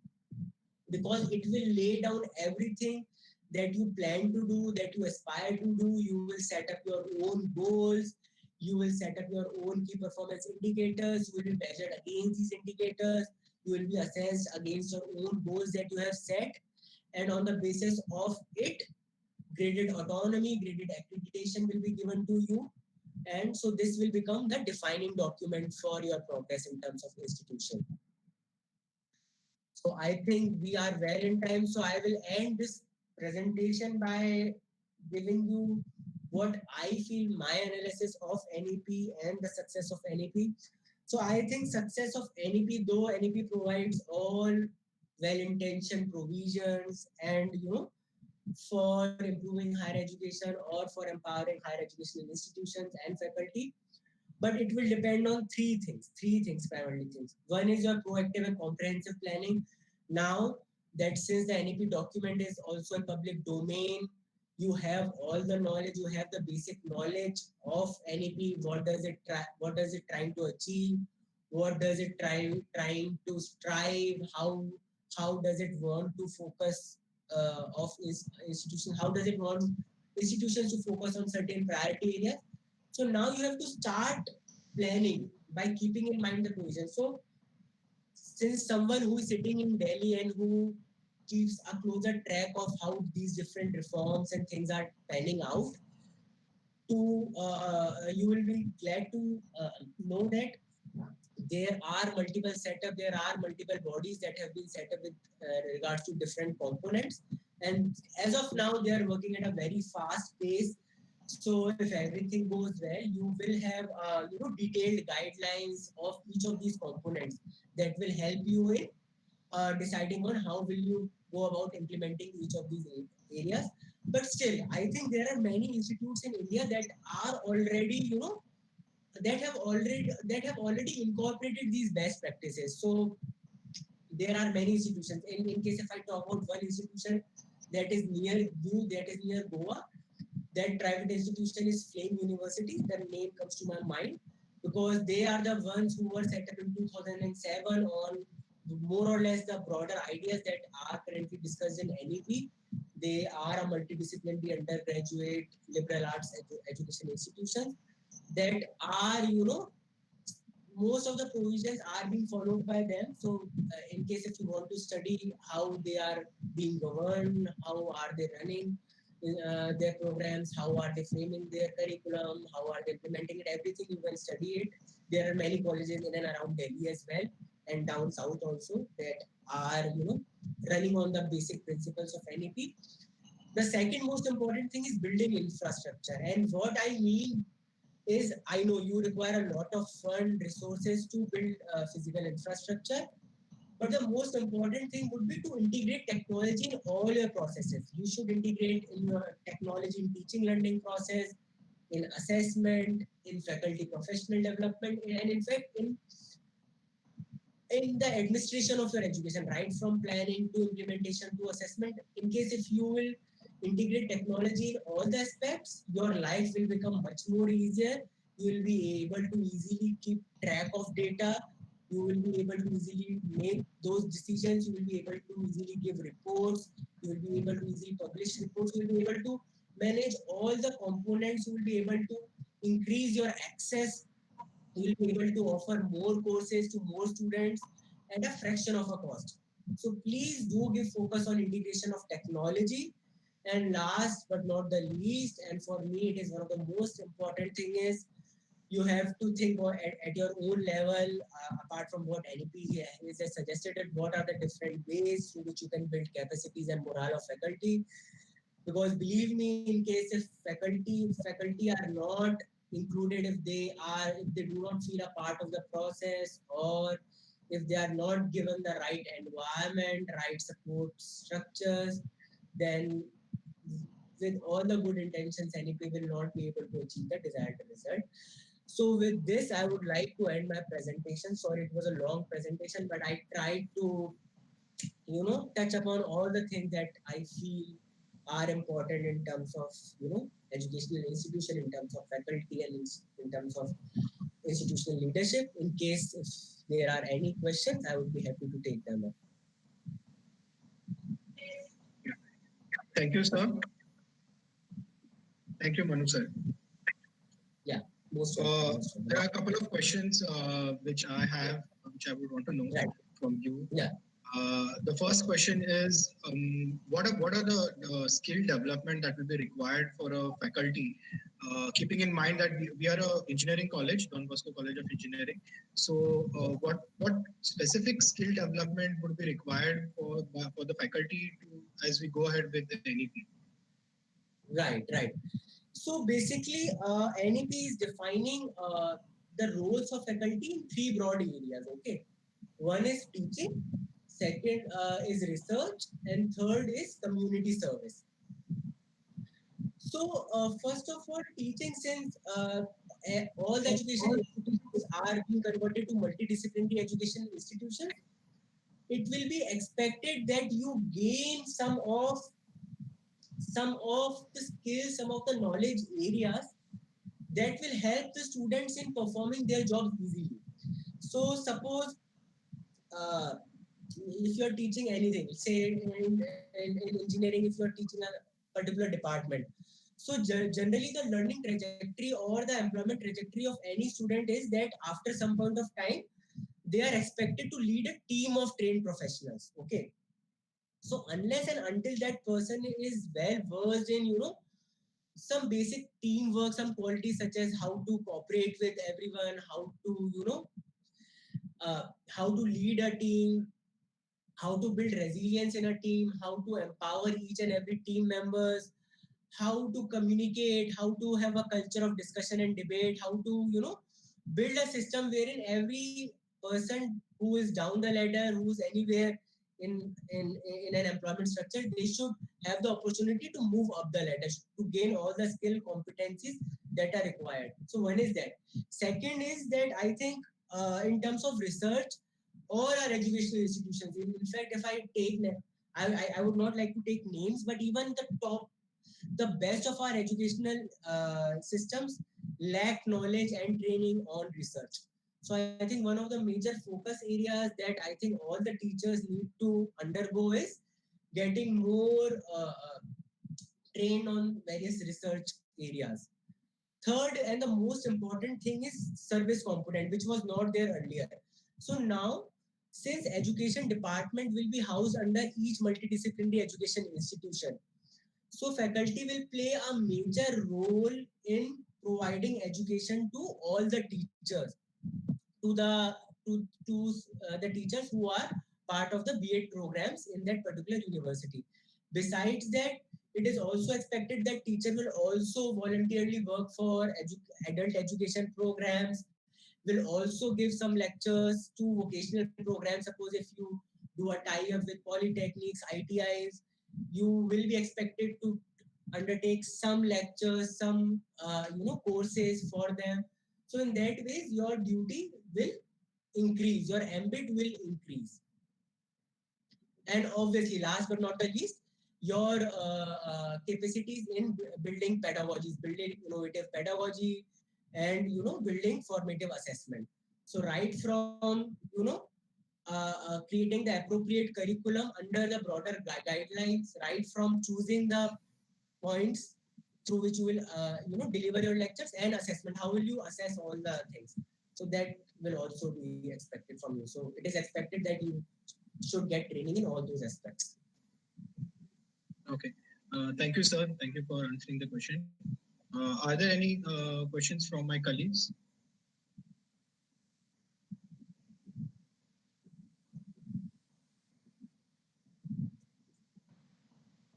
[SPEAKER 1] because it will lay down everything that you plan to do, that you aspire to do. You will set up your own goals. You will set up your own key performance indicators. You will be measured against these indicators. You will be assessed against your own goals that you have set. And on the basis of it, graded autonomy, graded accreditation will be given to you. And so this will become the defining document for your progress in terms of institution. So I think we are well in time. So I will end this presentation by giving you what I feel my analysis of NEP and the success of NEP. So I think success of NEP, though NEP provides all well-intentioned provisions and for improving higher education or for empowering higher educational institutions and faculty, but it will depend on three things primarily things. One is your proactive and comprehensive planning. Now that since the NEP document is also a public domain, you have all the knowledge, you have the basic knowledge of NEP. What does it trying to achieve? What does it trying to strive? How does it want to focus of institutions? How does it want institutions to focus on certain priority areas? So now you have to start planning by keeping in mind the provision. So since someone who is sitting in Delhi and who keeps a closer track of how these different reforms and things are panning out, to you will be glad to know that there are multiple bodies that have been set up with regards to different components, and as of now they are working at a very fast pace. So if everything goes well, you will have detailed guidelines of each of these components that will help you in deciding on how will you go about implementing each of these areas. But still, I think there are many institutes in India that are already that have already incorporated these best practices. So there are many institutions. In case if I talk about one institution that is near you, that is near Goa, that private institution is Flame University. The name comes to my mind because they are the ones who were set up in 2007 on more or less the broader ideas that are currently discussed in NEP. They are a multidisciplinary undergraduate liberal arts education institutions that are, most of the provisions are being followed by them. So, in case if you want to study how they are being governed, how are they running their programs, how are they framing their curriculum, how are they implementing it, everything you can study it. There are many colleges in and around Delhi as well, and down south also that are running on the basic principles of NEP. The second most important thing is building infrastructure, and what I mean is I know you require a lot of fund resources to build physical infrastructure, but the most important thing would be to integrate technology in all your processes. You should integrate in your technology in teaching learning process, in assessment, in faculty professional development, and in fact in the administration of your education, right from planning to implementation to assessment. In case if you will integrate technology in all the aspects, your life will become much more easier. You will be able to easily keep track of data. You will be able to easily make those decisions. You will be able to easily give reports. You will be able to easily publish reports. You will be able to manage all the components. You will be able to increase your access. You will be able to offer more courses to more students at a fraction of a cost. So please do give focus on integration of technology. And last but not the least, and for me it is one of the most important thing is you have to think at your own level, apart from what NEP is suggested, that what are the different ways through which you can build capacities and morale of faculty. Because believe me, in case if faculty are not included, if they do not feel a part of the process, or if they are not given the right environment, right support structures, then with all the good intentions, NEP will not be able to achieve the desired result. So with this, I would like to end my presentation. Sorry, it was a long presentation, but I tried to, touch upon all the things that I feel are important in terms of, educational institution, in terms of faculty, and in terms of institutional leadership. In case if there are any questions, I would be happy to take them up.
[SPEAKER 2] Thank you, sir. Thank you, Manu, sir.
[SPEAKER 1] Yeah,
[SPEAKER 2] there are a couple of questions which I would want to know
[SPEAKER 1] right
[SPEAKER 2] from you.
[SPEAKER 1] Yeah.
[SPEAKER 2] The first question is, what are the skill development that will be required for a faculty, keeping in mind that we are a engineering college, Don Bosco College of Engineering. So, what specific skill development would be required for the faculty to, as we go ahead with the NEP?
[SPEAKER 1] Right, right. So basically, NEP is defining the roles of faculty in three broad areas. Okay, one is teaching, second is research, and third is community service. So first of all, teaching, since all the education institutions are being converted to multidisciplinary education institutions, it will be expected that you gain some of the skills, some of the knowledge areas that will help the students in performing their jobs easily. So suppose uh, if you're teaching anything, say in engineering, if you're teaching a particular department, so generally the learning trajectory or the employment trajectory of any student is that after some point of time, they are expected to lead a team of trained professionals. Okay. So unless and until that person is well versed in, some basic teamwork, some qualities such as how to cooperate with everyone, how to lead a team, how to build resilience in a team, how to empower each and every team members, how to communicate, how to have a culture of discussion and debate, how to, build a system wherein every person who is down the ladder, who's anywhere in an employment structure, they should have the opportunity to move up the ladder to gain all the skill competencies that are required. So one is that. Second is that I think in terms of research, all our educational institutions, in fact, if I take, I would not like to take names, but even the best of our educational systems lack knowledge and training on research. So I think one of the major focus areas that I think all the teachers need to undergo is getting more trained on various research areas. Third and the most important thing is service component, which was not there earlier. So now, since education department will be housed under each multidisciplinary education institution, so faculty will play a major role in providing education to all the teachers, to the to the teachers who are part of the B.Ed programs in that particular university. Besides that, it is also expected that teacher will also voluntarily work for adult education programs, will also give some lectures to vocational programs. Suppose if you do a tie-up with polytechnics, ITIs, you will be expected to undertake some lectures, some courses for them. So in that way, your duty will increase, your ambit will increase. And obviously, last but not the least, your capacities in building pedagogies, building innovative pedagogy, and building formative assessment. So right from creating the appropriate curriculum under the broader guidelines, right from choosing the points through which you will deliver your lectures, and assessment, how will you assess all the things. So that will also be expected from you. So it is expected that you should get training in all those aspects.
[SPEAKER 2] Okay. Thank you, sir. Thank you for answering the question. Are there any questions from my colleagues?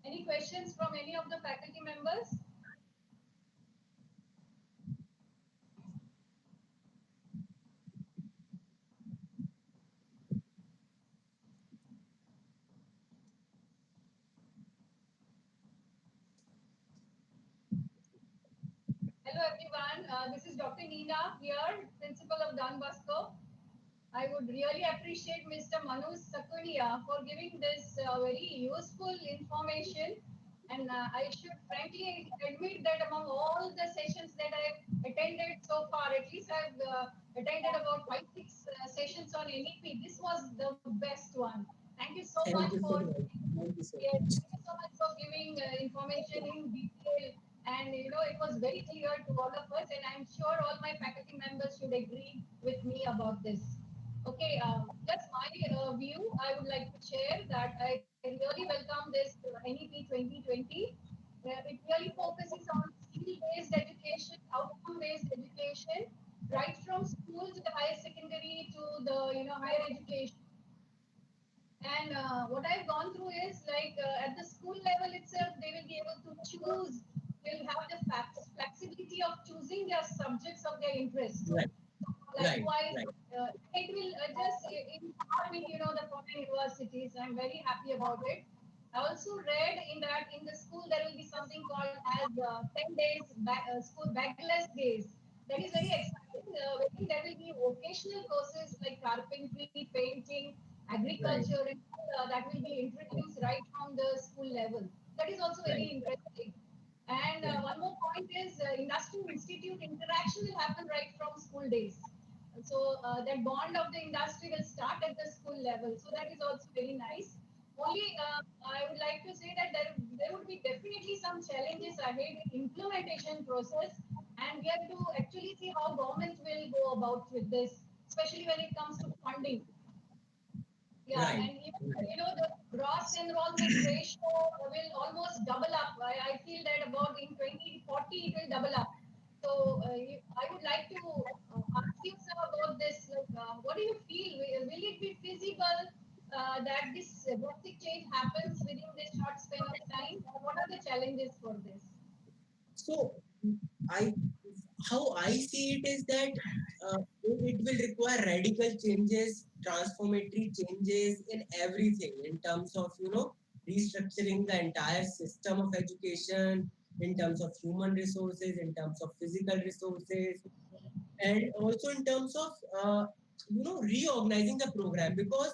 [SPEAKER 3] Any questions from any of the faculty members? Hello everyone, this is Dr. Neena here, Principal of Don Bosco. I would really appreciate Mr. Manoj Sakulia for giving this very useful information. And I should frankly admit that among all the sessions that I've attended so far, at least I've attended about 5, 6 sessions on NEP. This was the best one. Thank you so
[SPEAKER 1] Thank
[SPEAKER 3] much
[SPEAKER 1] you so
[SPEAKER 3] for
[SPEAKER 1] much. Thank you so
[SPEAKER 3] yes,
[SPEAKER 1] much.
[SPEAKER 3] thank you so much for giving information in detail. And it was very clear to all of us, and I'm sure all my faculty members should agree with me about this. Okay, just my view, I would like to share that I really welcome this NEP 2020. It really focuses on skill-based education, outcome-based education, right from school to the higher secondary to the higher education. And what I've gone through is like at the school level itself, they will be able to choose. They'll have the flexibility of choosing their subjects of their interest.
[SPEAKER 1] Right, right,
[SPEAKER 3] Likewise,
[SPEAKER 1] right,
[SPEAKER 3] it will just in par with the foreign universities. I'm very happy about it. I also read in that in the school there will be something called as 10 days school backless days. That is very exciting. Wherein there will be vocational courses like carpentry, painting,
[SPEAKER 1] right,
[SPEAKER 3] agriculture, and that will be introduced right from the school level. That is also very
[SPEAKER 1] right,
[SPEAKER 3] interesting. And
[SPEAKER 1] right,
[SPEAKER 3] one more point is industrial institute interaction will happen right from school days. So that bond of the industry will start at the school level. So that is also very nice. Only I would like to say that there would be definitely some challenges ahead in implementation process, and we have to actually see how government will go about with this, especially when it comes to funding. Yeah,
[SPEAKER 1] right,
[SPEAKER 3] and even the gross enrollment ratio will almost double up. I feel that about in 2040 it will double up. So I would like to ask you sir about this. Like, what do you feel? Will it be feasible that this drastic change happens within this short span of time? Or what are the challenges for this?
[SPEAKER 1] So I, how I see it is that it will require radical changes, transformatory changes in everything in terms of restructuring the entire system of education, in terms of human resources, in terms of physical resources, and also in terms of reorganizing the program, because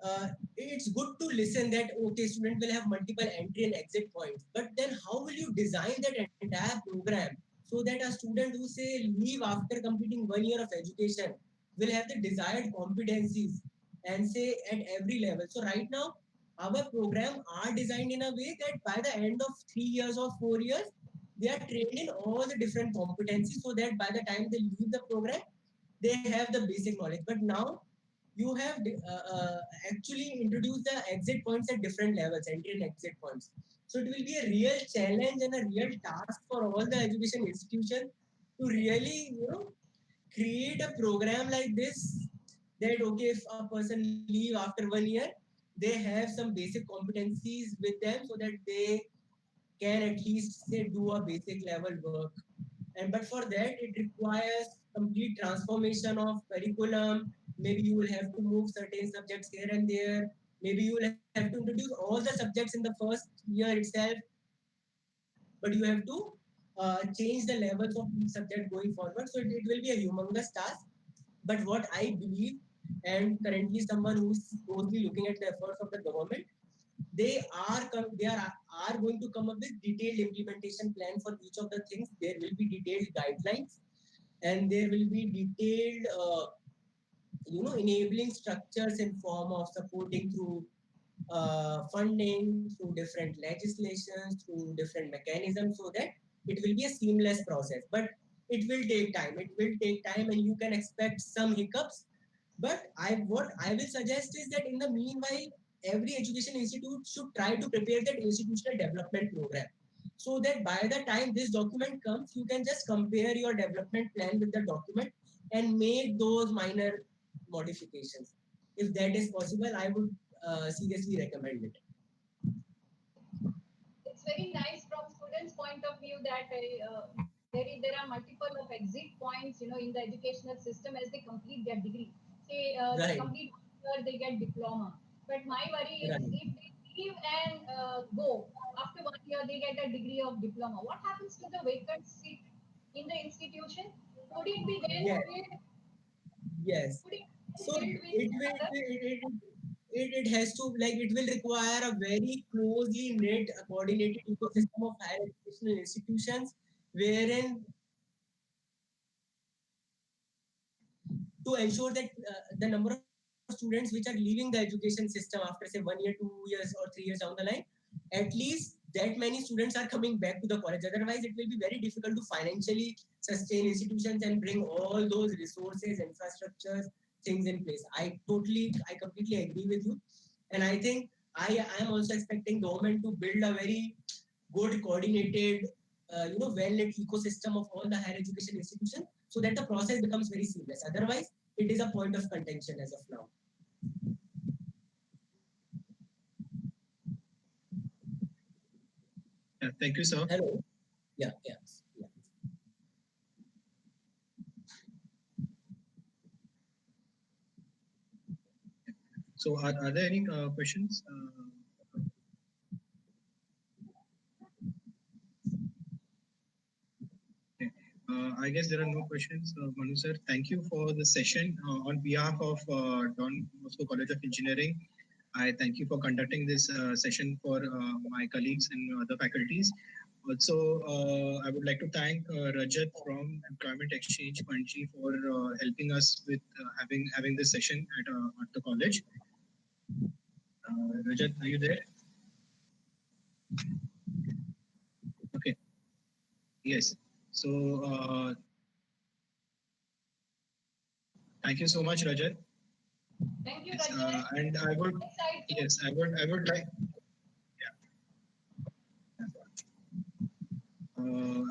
[SPEAKER 1] uh, it's good to listen that okay, student will have multiple entry and exit points, but then how will you design that entire program so that a student who say leave after completing 1 year of education will have the desired competencies and say at every level. So right now our program are designed in a way that by the end of 3 years or 4 years they are trained in all the different competencies, so that by the time they leave the program they have the basic knowledge. But now you have actually introduced the exit points at different levels, entry and exit points. So it will be a real challenge and a real task for all the education institutions to really, create a program like this, that okay, if a person leave after 1 year, they have some basic competencies with them so that they can at least say do a basic level work. And but for that it requires complete transformation of curriculum. Maybe you will have to move certain subjects here and there. Maybe you will have to introduce all the subjects in the first year itself, but you have to change the levels of each subject going forward. So it will be a humongous task. But what I believe, and currently someone who's closely looking at the efforts of the government, they are going to come up with detailed implementation plan for each of the things. There will be detailed guidelines, and there will be detailed enabling structures in form of supporting through funding, through different legislations, through different mechanisms, so that it will be a seamless process. But it will take time. It will take time, and you can expect some hiccups. But what I will suggest is that in the meanwhile, every education institute should try to prepare that institutional development program, so that by the time this document comes, you can just compare your development plan with the document and make those minor modifications. If that is possible, I would seriously recommend it.
[SPEAKER 3] It's very nice from students' point of view that there are multiple of exit points, in the educational system as they complete their degree. Say they
[SPEAKER 1] Right,
[SPEAKER 3] complete 1 year, they get diploma. But my worry is
[SPEAKER 1] right.
[SPEAKER 3] if they leave and go after 1 year, they get a degree of diploma. What happens to the vacant seat in the institution? Could it be then
[SPEAKER 1] Yes,
[SPEAKER 3] filled?
[SPEAKER 1] yes.
[SPEAKER 3] Could it be
[SPEAKER 1] So
[SPEAKER 3] filled with
[SPEAKER 1] it will
[SPEAKER 3] other?
[SPEAKER 1] it has to, like, it will require a very closely knit coordinated ecosystem of higher educational institutions, wherein to ensure that the number of students which are leaving the education system after say 1 year, 2 years, or 3 years down the line, at least that many students are coming back to the college. Otherwise, it will be very difficult to financially sustain institutions and bring all those resources, infrastructures, things in place. I completely agree with you, and I think I am also expecting government to build a very good coordinated, well-lit ecosystem of all the higher education institutions, so that the process becomes very seamless. Otherwise, it is a point of contention as of now.
[SPEAKER 2] Yeah, thank you, sir.
[SPEAKER 1] Hello. Yeah.
[SPEAKER 2] So, are there any questions? Okay. I guess there are no questions. Manu sir, thank you for the session. On behalf of Don Bosco College of Engineering, I thank you for conducting this session for my colleagues and other faculties. Also, I would like to thank Rajat from Employment Exchange Panji for helping us with having this session at the college. Rajat, are you there? Okay. Yes. So, thank you so much, Rajat.
[SPEAKER 3] Thank you,
[SPEAKER 2] Yes,
[SPEAKER 3] Rajat.
[SPEAKER 2] and I would like, yeah.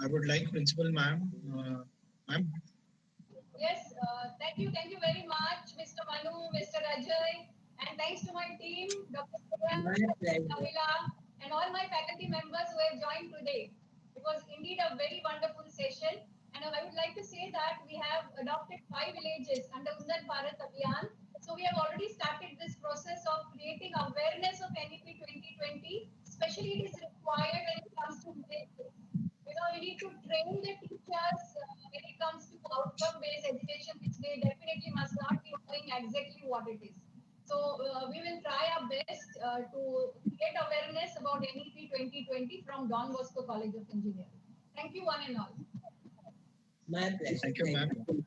[SPEAKER 2] I would like Principal Ma'am, ma'am.
[SPEAKER 3] Yes, thank you very much, Mr. Manu, Mr. Ajay, and thanks to my team, Dr.
[SPEAKER 1] My
[SPEAKER 3] Surya,
[SPEAKER 1] pleasure.
[SPEAKER 3] Kamila, and all my faculty members who have joined today. It was indeed a very wonderful session, and I would like to say that we have adopted 5 villages under Unnat Bharat Abhiyan. So we have already started this process of creating awareness of NEP 2020. Especially, it is required when it comes to villages. We need to train the teachers when it comes to outcome-based education, which they definitely must not be knowing exactly what it is. So we will try our best to create awareness about NEP 2020 from Don Bosco College of Engineering. Thank you, one and all.
[SPEAKER 1] My pleasure.
[SPEAKER 2] Thank you,
[SPEAKER 1] Thank
[SPEAKER 2] ma'am.
[SPEAKER 1] you.